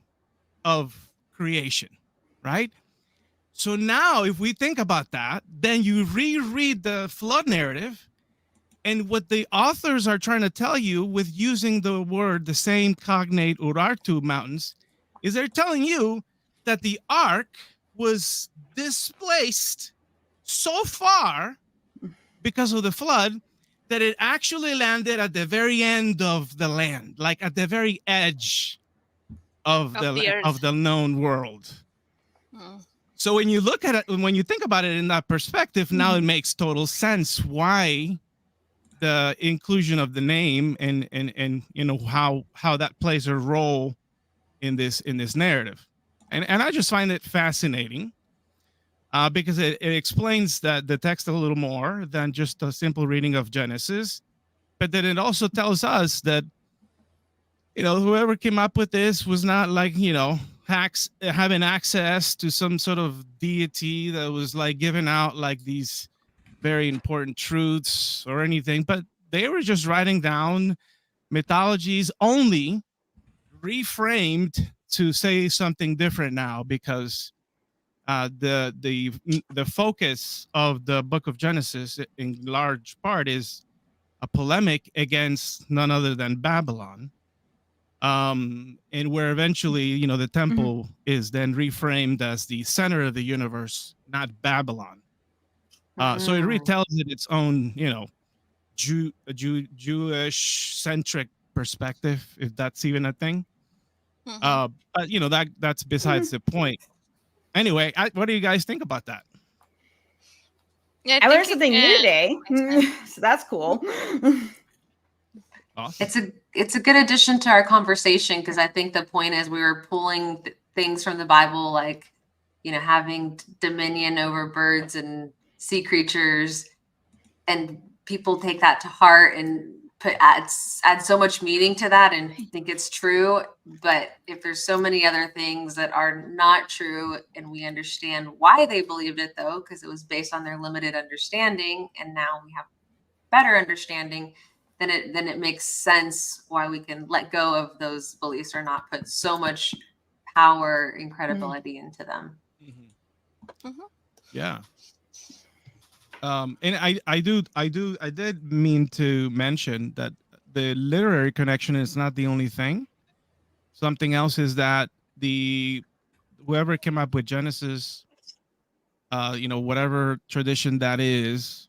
of creation, right? So now, if we think about that, then you reread the flood narrative, and what the authors are trying to tell you with using the same cognate Urartu mountains, is they're telling you that the ark was displaced so far because of the flood that it actually landed at the very end of the land, like at the very edge of the known world. So when you look at it, when you think about it in that perspective, now it makes total sense why the inclusion of the name and how that plays a role in this narrative. And I just find it fascinating because it explains that the text a little more than just a simple reading of Genesis, but then it also tells us that, whoever came up with this was not like, having access to some sort of deity that was like giving out like these very important truths or anything, but they were just writing down mythologies, only reframed to say something different now, because the focus of the book of Genesis in large part is a polemic against none other than Babylon, and where eventually the temple is then reframed as the center of the universe, not Babylon. So it retells it its own Jewish centric perspective, if that's even a thing. But that's besides the point. Anyway, what do you guys think about that? Yeah, I learned something new today, so that's cool. Awesome. It's a good addition to our conversation, because I think the point is we were pulling things from the Bible, like having dominion over birds and sea creatures, and people take that to heart and add so much meaning to that and think it's true. But if there's so many other things that are not true, and we understand why they believed it, though, because it was based on their limited understanding, and now we have better understanding, then it makes sense why we can let go of those beliefs or not put so much power and credibility into them. Yeah. And I did mean to mention that the literary connection is not the only thing. Something else is that the whoever came up with Genesis, whatever tradition that is,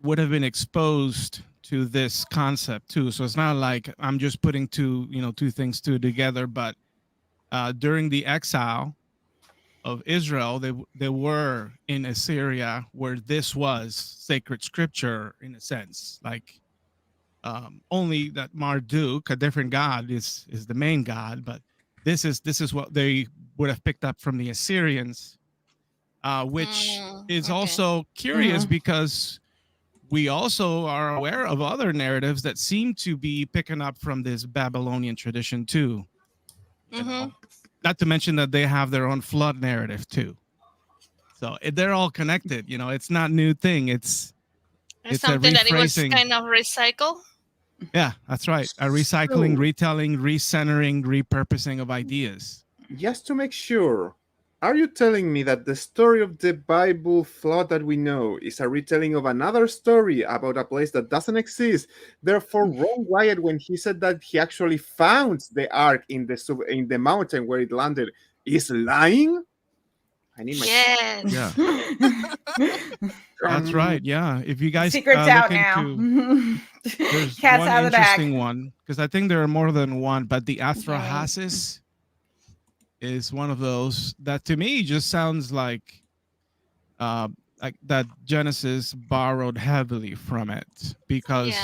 would have been exposed to this concept too. So it's not like I'm just putting two things together, but during the exile of Israel, they were in Assyria where this was sacred scripture in a sense. Like only that Marduk, a different god, is the main god, but this is what they would have picked up from the Assyrians, which is Okay. also curious because we also are aware of other narratives that seem to be picking up from this Babylonian tradition too. You know, not to mention that they have their own flood narrative too. So they're all connected. You know, it's not new thing. It's something a that it was rephrasing. kind of recycled. Yeah, that's right. A recycling, retelling, recentering, repurposing of ideas. Just to make sure, are you telling me that the story of the Bible flood that we know is a retelling of another story about a place that doesn't exist? Therefore, Ron Wyatt, when he said that he actually found the ark in the mountain where it landed, is lying? I need my Yes. Yeah. That's right. Yeah. If you guys secret's look out into, now. there's Cat's one out of the bag. interesting one because I think there are more than one, but the Athrahasis is one of those that to me just sounds like that Genesis borrowed heavily from it because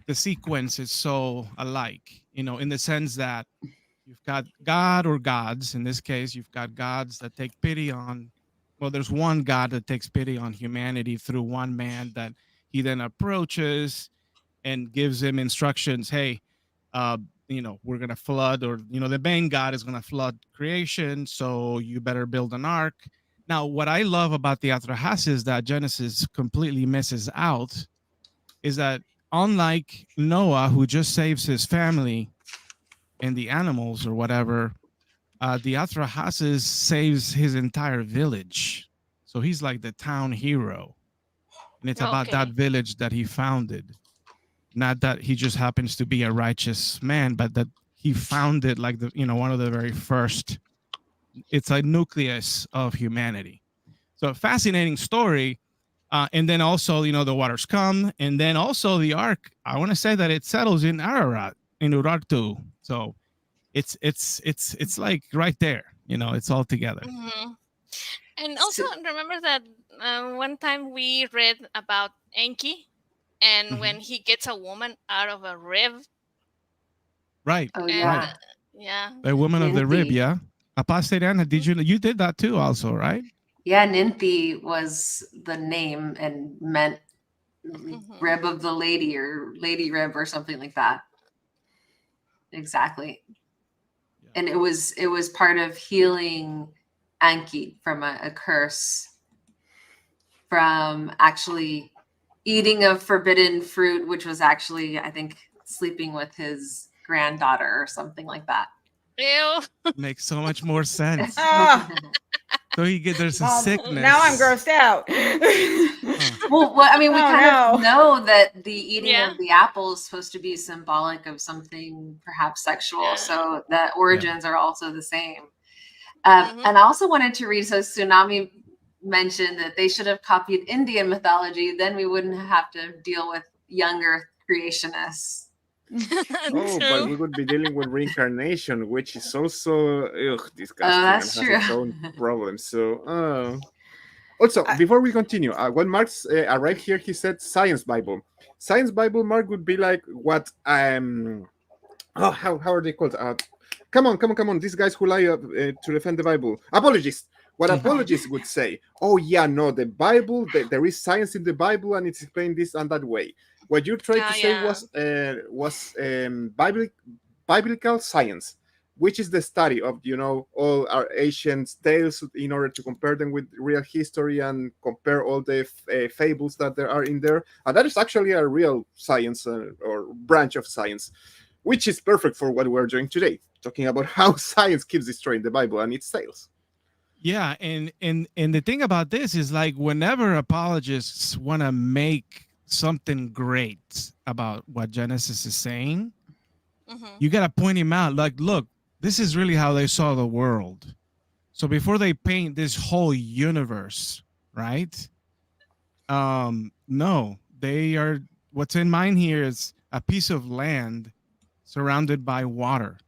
the sequence is so alike, in the sense that you've got God or gods. In this case, you've got gods that take pity on, well, there's one God that takes pity on humanity through one man that he then approaches and gives him instructions. Hey, we're going to flood, or, the main God is going to flood creation. So you better build an ark. Now, what I love about the Atrahasis that Genesis completely misses out is that unlike Noah, who just saves his family and the animals or whatever, the Atrahasis saves his entire village. So he's like the town hero. And it's about that village that he founded. Not that he just happens to be a righteous man, but that he founded like one of the very first. It's a nucleus of humanity. So fascinating story. And then also, the waters come, and then also the ark. I want to say that it settles in Ararat, in Urartu. So it's like right there. It's all together. And also remember that one time we read about Enki, and when he gets a woman out of a rib. Right. Oh yeah. Right. Yeah. A woman of the rib, yeah. Apostate Anne, you did that too also, right? Yeah, Ninthi was the name and meant rib of the lady or lady rib or something like that. Exactly. Yeah. And it was part of healing Enki from a curse from actually eating a forbidden fruit, which was actually, I think, sleeping with his granddaughter or something like that. Ew. Makes so much more sense. So there's a sickness. Now I'm grossed out. Well, I mean, we kind of know that the eating of the apple is supposed to be symbolic of something perhaps sexual. So the origins are also the same. And I also wanted to read, so Tsunami mentioned that they should have copied Indian mythology. Then we wouldn't have to deal with younger creationists. But we would be dealing with reincarnation, which is also disgusting and has its own problems. So, also, before we continue, when Mark's arrived here, he said Science Bible. Science Bible, Mark, would be like what how are they called? Come on! These guys who lie to defend the Bible, apologists. What apologists would say? Oh yeah, no, the Bible. There is science in the Bible, and it's explained this and that way. What you tried to say was biblical science, which is the study of all our ancient tales in order to compare them with real history and compare all the fables that there are in there. And that is actually a real science or branch of science, which is perfect for what we're doing today, talking about how science keeps destroying the Bible and its tales. Yeah, and the thing about this is like whenever apologists want to make something great about what Genesis is saying, you got to point him out. Like, look, this is really how they saw the world. So before they paint this whole universe, right? No, they are. What's in mind here is a piece of land surrounded by water.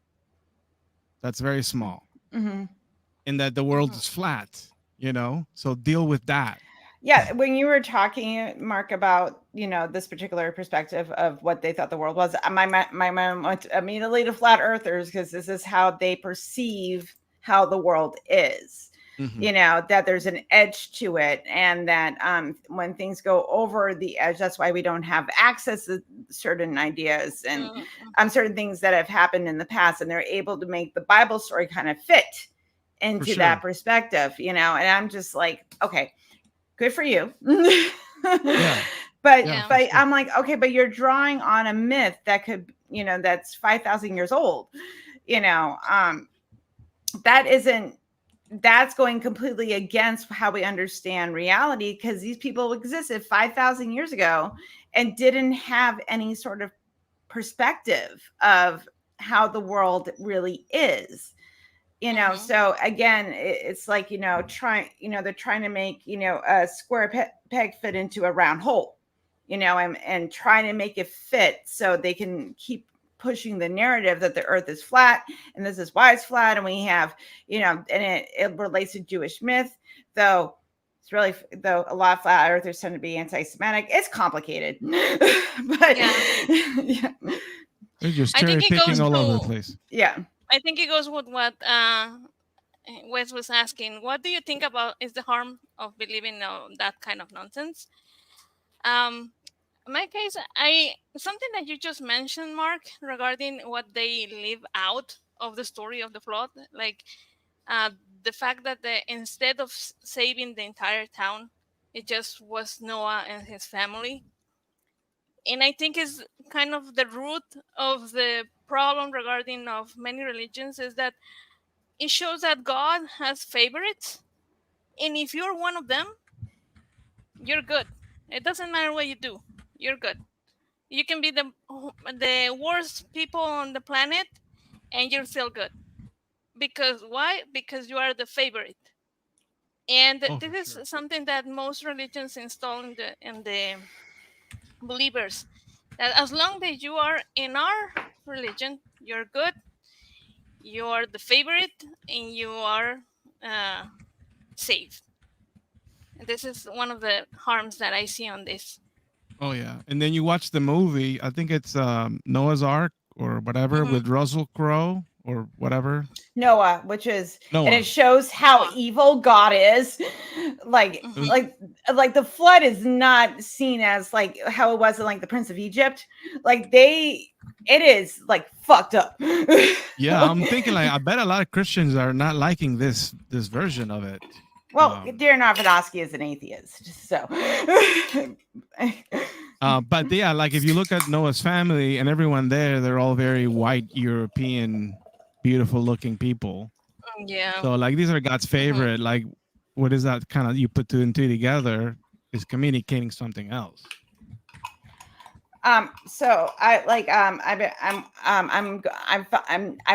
That's very small, and that the world is flat. So deal with that. Yeah, when you were talking, Mark, about this particular perspective of what they thought the world was, my mind went immediately to flat earthers, because this is how they perceive how the world is. That there's an edge to it, and that when things go over the edge, that's why we don't have access to certain ideas and certain things that have happened in the past, and they're able to make the Bible story kind of fit into that perspective. And I'm just like, okay, good for you. But I'm like, okay, but you're drawing on a myth that could, that's 5,000 years old. That's going completely against how we understand reality, because these people existed 5,000 years ago and didn't have any sort of perspective of how the world really is. So again, it's like, they're trying to make, a square peg fit into a round hole, and trying to make it fit so they can keep pushing the narrative that the earth is flat, and this is why it's flat. And we have, and it relates to Jewish myth, though it's really, though a lot of flat earthers tend to be anti-Semitic. It's complicated, but they're just cherry picking all over the place. Yeah. I think it goes with what Wes was asking. What do you think about is the harm of believing that kind of nonsense? In my case, something that you just mentioned, Mark, regarding what they leave out of the story of the flood, like the fact that instead of saving the entire town, it just was Noah and his family. And I think is kind of the root of the problem regarding of many religions, is that it shows that God has favorites, and if you're one of them, you're good. It doesn't matter what you do, you're good. You can be the worst people on the planet, and you're still good. Because why? Because you are the favorite. And this is something that most religions install in the believers, that as long as you are in our religion, you're good, you are the favorite, and you are saved. And this is one of the harms that I see on this. Oh yeah, and then you watch the movie. I think it's Noah's Ark or whatever with Russell Crowe or whatever. Noah, which is Noah. And it shows how evil God is. Like the flood is not seen as like how it was in like the Prince of Egypt. Like it is like fucked up. Yeah, I'm thinking like I bet a lot of Christians are not liking this version of it. Well, Darren Aronofsky is an atheist, so. But yeah, like if you look at Noah's family and everyone there, they're all very white European, beautiful looking people. Yeah. So like these are God's favorite. Like, what is that kind of you put two and two together is communicating something else. So I like I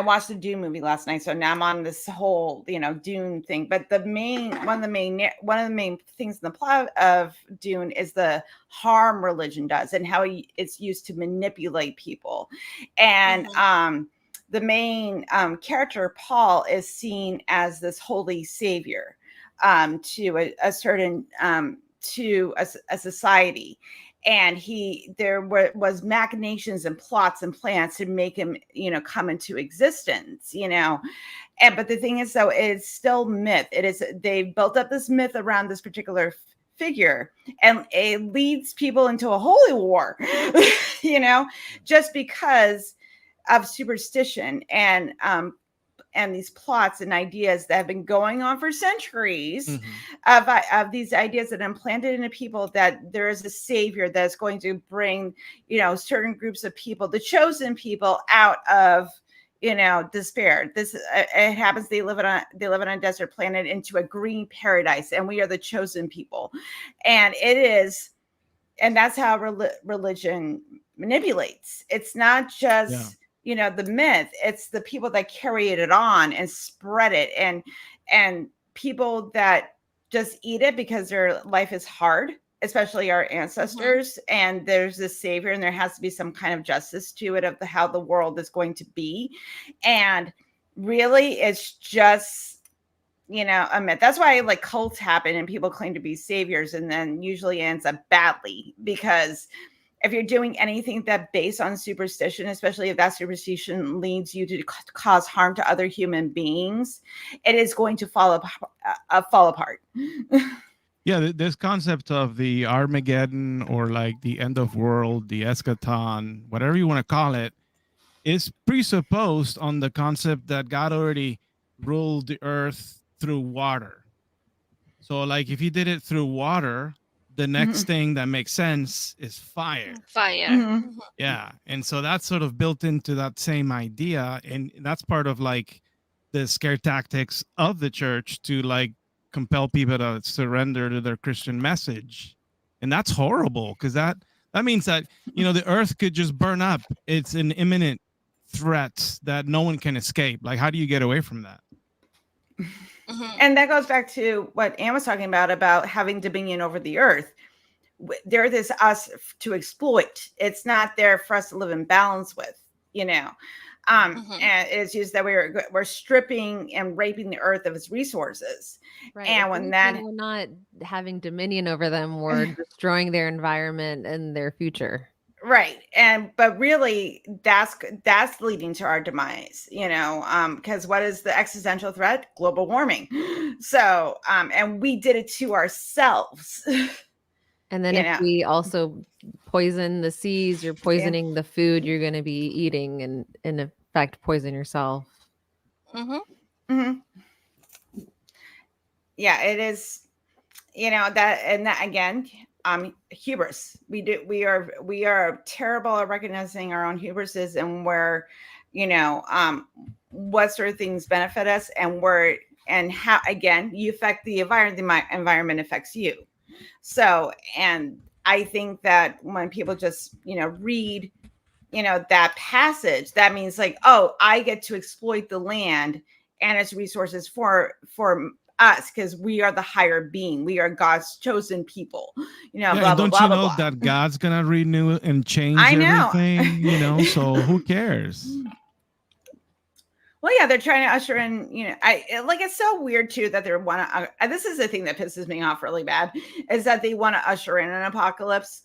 watched the Dune movie last night, so now I'm on this whole Dune thing. But one of the main things in the plot of Dune is the harm religion does and how it's used to manipulate people. And the main character Paul is seen as this holy savior to a certain to a society. And there was machinations and plots and plans to make him, come into existence, but the thing is, though, it's still myth. They built up this myth around this particular figure, and it leads people into a holy war, just because of superstition and these plots and ideas that have been going on for centuries of these ideas that are implanted into people, that there is a savior that's going to bring, certain groups of people, the chosen people, out of, despair. This it happens. They live on a desert planet into a green paradise, and we are the chosen people. And that's how religion manipulates. It's not just the myth. It's the people that carry it on and spread it, and people that just eat it because their life is hard, especially our ancestors, and there's this savior, and there has to be some kind of justice to it of how the world is going to be. And really, it's just a myth. That's why like cults happen and people claim to be saviors, and then usually ends up badly, because if you're doing anything that based on superstition, especially if that superstition leads you to cause harm to other human beings, it is going to fall apart. Yeah, this concept of the Armageddon, or like the end of world, the eschaton, whatever you want to call it, is presupposed on the concept that God already ruled the earth through water. So like if he did it through water, the next thing that makes sense is fire. Yeah. And so that's sort of built into that same idea. And that's part of like the scare tactics of the church to like compel people to surrender to their Christian message. And that's horrible, because that means that, the earth could just burn up. It's an imminent threat that no one can escape. Like, how do you get away from that? And that goes back to what Anne was talking about having dominion over the earth. There is us to exploit. It's not there for us to live in balance with, and it's just that we're stripping and raping the earth of its resources. Right. And when that, we're not having dominion over them, we're destroying their environment and their future. Right. But really that's leading to our demise, because what is the existential threat? Global warming. So, and we did it to ourselves. And then if we also poison the seas, you're poisoning the food you're going to be eating, and in effect poison yourself. Yeah, it is, that again, hubris. We are terrible at recognizing our own hubrises, and where, what sort of things benefit us, and how, again, you affect the environment, the environment affects you. So, and I think that when people just, read, that passage, that means like, oh, I get to exploit the land and its resources for us, because we are the higher being. We are God's chosen people. Blah, don't blah, you blah, know blah. that God's gonna renew and change everything? So who cares? Well, yeah, they're trying to usher in, it's so weird too that they want to, this is the thing that pisses me off really bad, is that they want to usher in an apocalypse.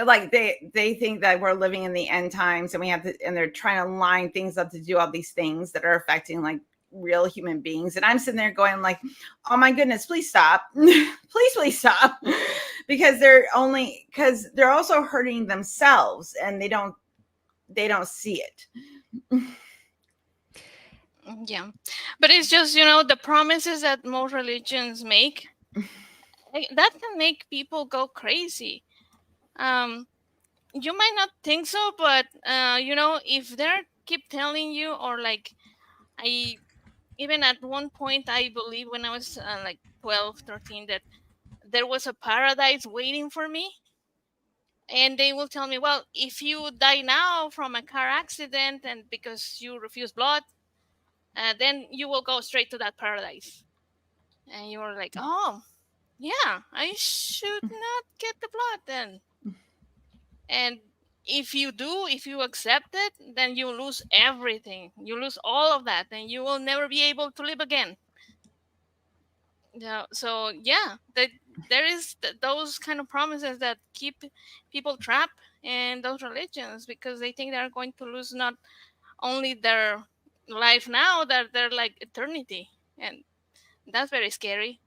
Like they think that we're living in the end times, and and they're trying to line things up to do all these things that are affecting like real human beings. And I'm sitting there going like, oh my goodness, please stop. please stop. Because they're also hurting themselves, and they don't see it. Yeah, but it's just the promises that most religions make, that can make people go crazy. You might not think so, but if they keep telling you, or like even at one point, I believe when I was like 12, 13, that there was a paradise waiting for me. And they will tell me, well, if you die now from a car accident and because you refuse blood, then you will go straight to that paradise. And you're like, oh, yeah, I should not get the blood then. And if you accept it, then you lose everything. You lose all of that, and you will never be able to live again. Yeah. So yeah, there is those kind of promises that keep people trapped in those religions, because they think they're going to lose not only their life now, that they're like eternity, and that's very scary.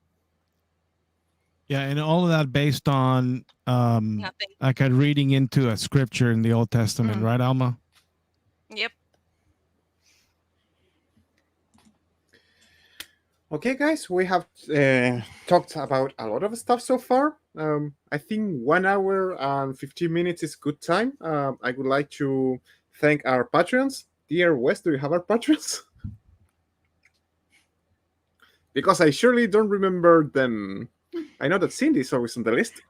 Yeah, and all of that based on Nothing. like a reading into a scripture in the Old Testament, right, Alma? Yep. Okay, guys, we have talked about a lot of stuff so far. I think 1 hour and 15 minutes is good time. I would like to thank our patrons, Dear West, do you have our patrons? Because I surely don't remember them. I know that Cindy is always on the list.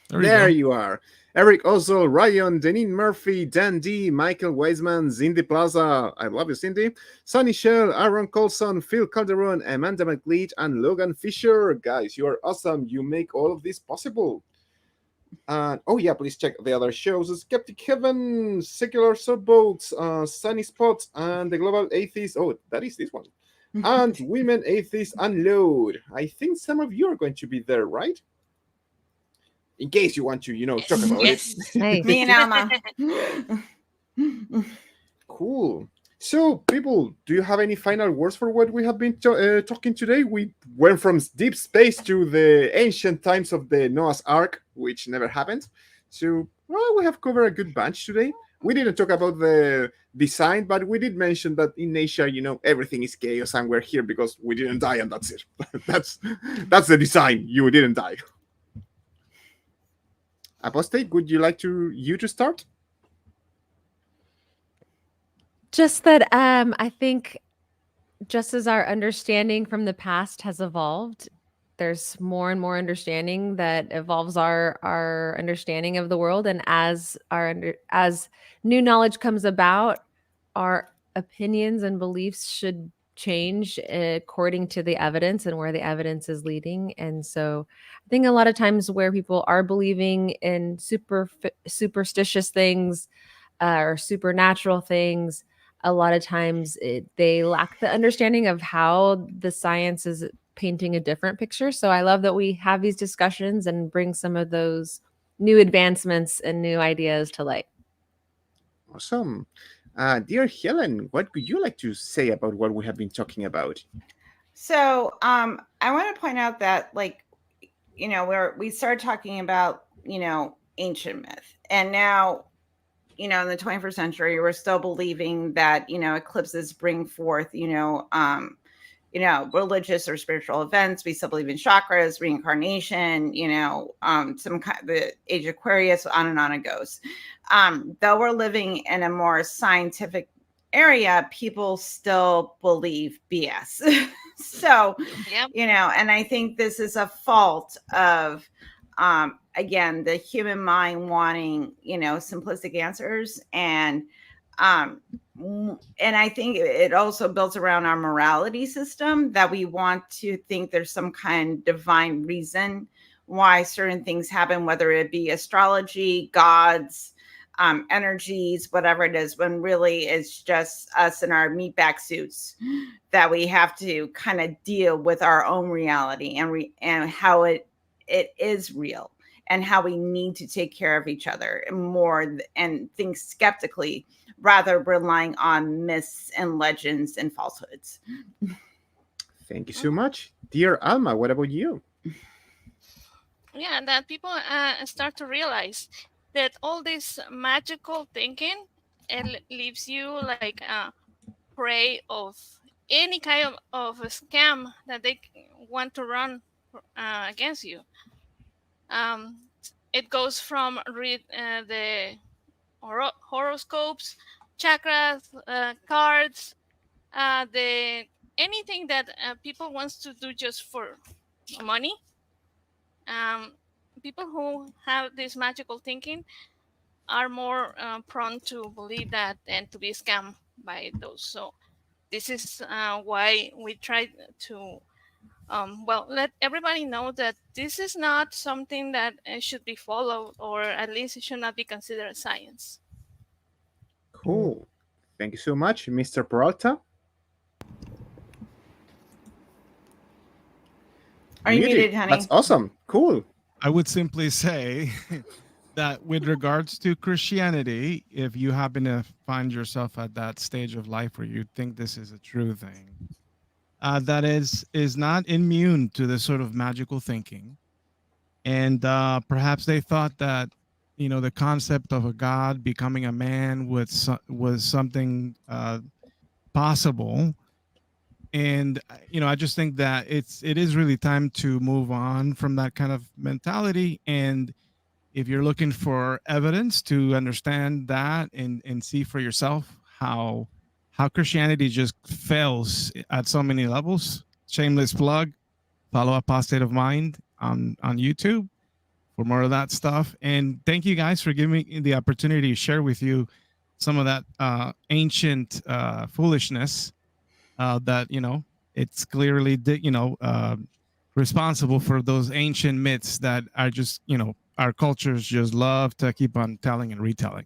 There you are. Eric Ozol, Rion, Deneen Murphy, Dan D, Michael Wiseman, Cindy Plaza, I love you, Cindy, Sonny Shell, Aaron Coalson, Phil Calderone, Amanda McLeod, and Logan Fisher. Guys, you are awesome. You make all of this possible. Oh yeah, please check the other shows: Skeptic Haven, Secular Subboats, Sunny Spots, and the Global Atheist. Oh, that is this one. And Women Atheists Unload. I think some of you are going to be there, right? In case you want to, talk about it. Nice. Me and Alma. Cool. So, people, do you have any final words for what we have been talking today? We went from deep space to the ancient times of the Noah's Ark, which never happened. So, well, we have covered a good bunch today. We didn't talk about the design, but we did mention that in Asia, everything is chaos, and we're here because we didn't die, and that's it. that's the design. You didn't die. Apostate, would you like you to start? Just that I think just as our understanding from the past has evolved, there's more and more understanding that evolves our understanding of the world. And as as new knowledge comes about, our opinions and beliefs should change according to the evidence and where the evidence is leading. And so I think a lot of times where people are believing in superstitious things or supernatural things, a lot of times they lack the understanding of how the science is painting a different picture. So I love that we have these discussions and bring some of those new advancements and new ideas to light. Awesome. Dear Helen, what would you like to say about what we have been talking about? So I want to point out that, we started talking about, ancient myth. And now, in the 21st century, we're still believing that, eclipses bring forth, religious or spiritual events. We still believe in chakras, reincarnation, some kind of the age of Aquarius, on and on it goes. Though we're living in a more scientific area, people still believe BS. So, Yep. And I think this is a fault of, again, the human mind wanting, simplistic answers. And I think it also builds around our morality system, that we want to think there's some kind of divine reason why certain things happen, whether it be astrology, gods, energies, whatever it is, when really it's just us in our meatbag suits that we have to kind of deal with our own reality and how it is real, and how we need to take care of each other more and think skeptically, rather relying on myths and legends and falsehoods. Thank you so much. Dear Alma, what about you? Yeah, that people start to realize that all this magical thinking, it leaves you like prey of any kind of a scam that they want to run against you. It goes from read the horoscopes, chakras, cards, the anything that people wants to do just for money. People who have this magical thinking are more prone to believe that and to be scammed by those. So this is why we try to let everybody know that this is not something that should be followed, or at least it should not be considered science. Cool. Thank you so much, Mr. Peralta. Are you muted, honey? That's awesome. Cool. I would simply say that with regards to Christianity, if you happen to find yourself at that stage of life where you think this is a true thing, that is not immune to this sort of magical thinking. And perhaps they thought that, the concept of a God becoming a man was something possible. And I just think that it is really time to move on from that kind of mentality. And if you're looking for evidence to understand that and see for yourself how how Christianity just fails at so many levels. Shameless plug. Follow Apostate of Mind on YouTube for more of that stuff. And thank you guys for giving me the opportunity to share with you some of that ancient foolishness that, it's clearly, responsible for those ancient myths that are just, our cultures just love to keep on telling and retelling.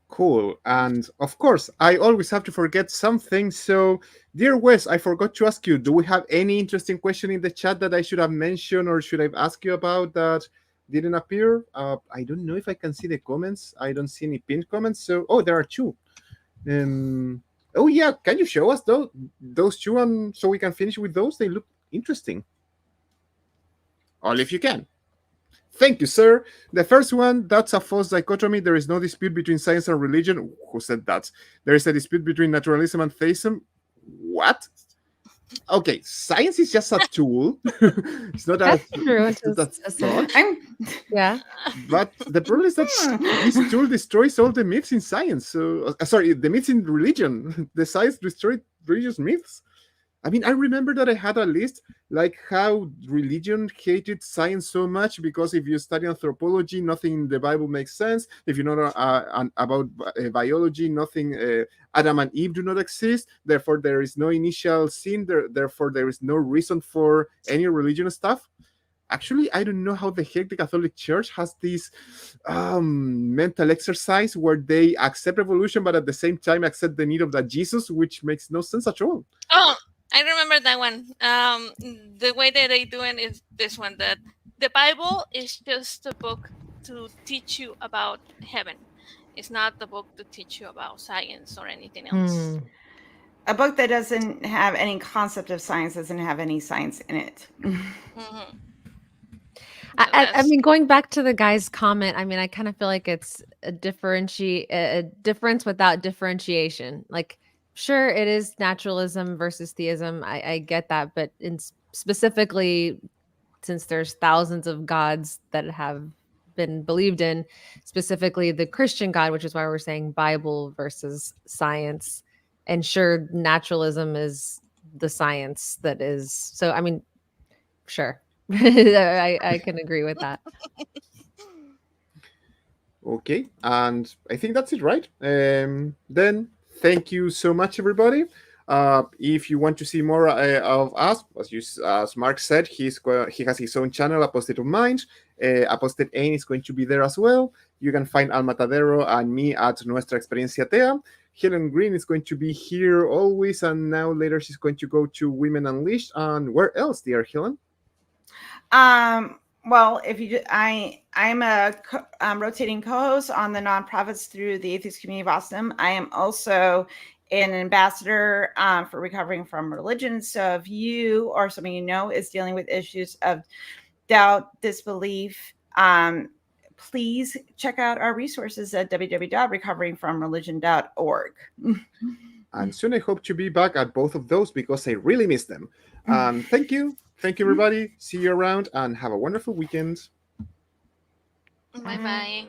Cool. And of course, I always have to forget something. So, dear Wes, I forgot to ask you, do we have any interesting question in the chat that I should have mentioned or should I ask you about that didn't appear? I don't know if I can see the comments. I don't see any pinned comments. So, oh, there are two. Oh, yeah. Can you show us those two so we can finish with those? They look interesting. All if you can. Thank you, sir. The first one, that's a false dichotomy. There is no dispute between science and religion. Who said that? There is a dispute between naturalism and theism. What? Okay, science is just a tool. It's not a, true. it's not a thought. Yeah. But the problem is that this tool destroys all the myths in science. So, sorry, the myths in religion. The science destroyed religious myths. I mean, I remember that I had a list like how religion hated science so much because if you study anthropology, nothing in the Bible makes sense. If you know about biology, nothing, Adam and Eve do not exist. Therefore, there is no initial sin. Therefore, there is no reason for any religion stuff. Actually, I don't know how the heck the Catholic Church has this mental exercise where they accept evolution, but at the same time accept the need of that Jesus, which makes no sense at all. Oh, I remember that one. The way that they do it is this one, that the Bible is just a book to teach you about heaven. It's not the book to teach you about science or anything else. A book that doesn't have any concept of science doesn't have any science in it. Mm-hmm. I mean, going back to the guy's comment, I mean, I kind of feel like it's a difference without differentiation. Like, sure, it is naturalism versus theism. I get that, but specifically, since there's thousands of gods that have been believed in, specifically the Christian God, which is why we're saying Bible versus science. And sure, naturalism is the science that is. So, I mean, sure. I can agree with that. Okay, and I think that's it, right? Then thank you so much, everybody. If you want to see more of us, as Mark said, he has his own channel, Apostate of Mind. Apostate Anne is going to be there as well. You can find Alma and me at NuestraExperienciaAtea. Helen Greene is going to be here always, and now later she's going to go to Women Unleashed. And where else, dear Helen? Well, I'm a rotating co-host on the nonprofits through the Atheist Community of Austin. I am also an ambassador for recovering from religion. So if you or someone you know is dealing with issues of doubt, disbelief, please check out our resources at www.recoveringfromreligion.org. And soon I hope to be back at both of those because I really miss them. And thank you. Thank you, everybody. See you around and have a wonderful weekend. Bye-bye.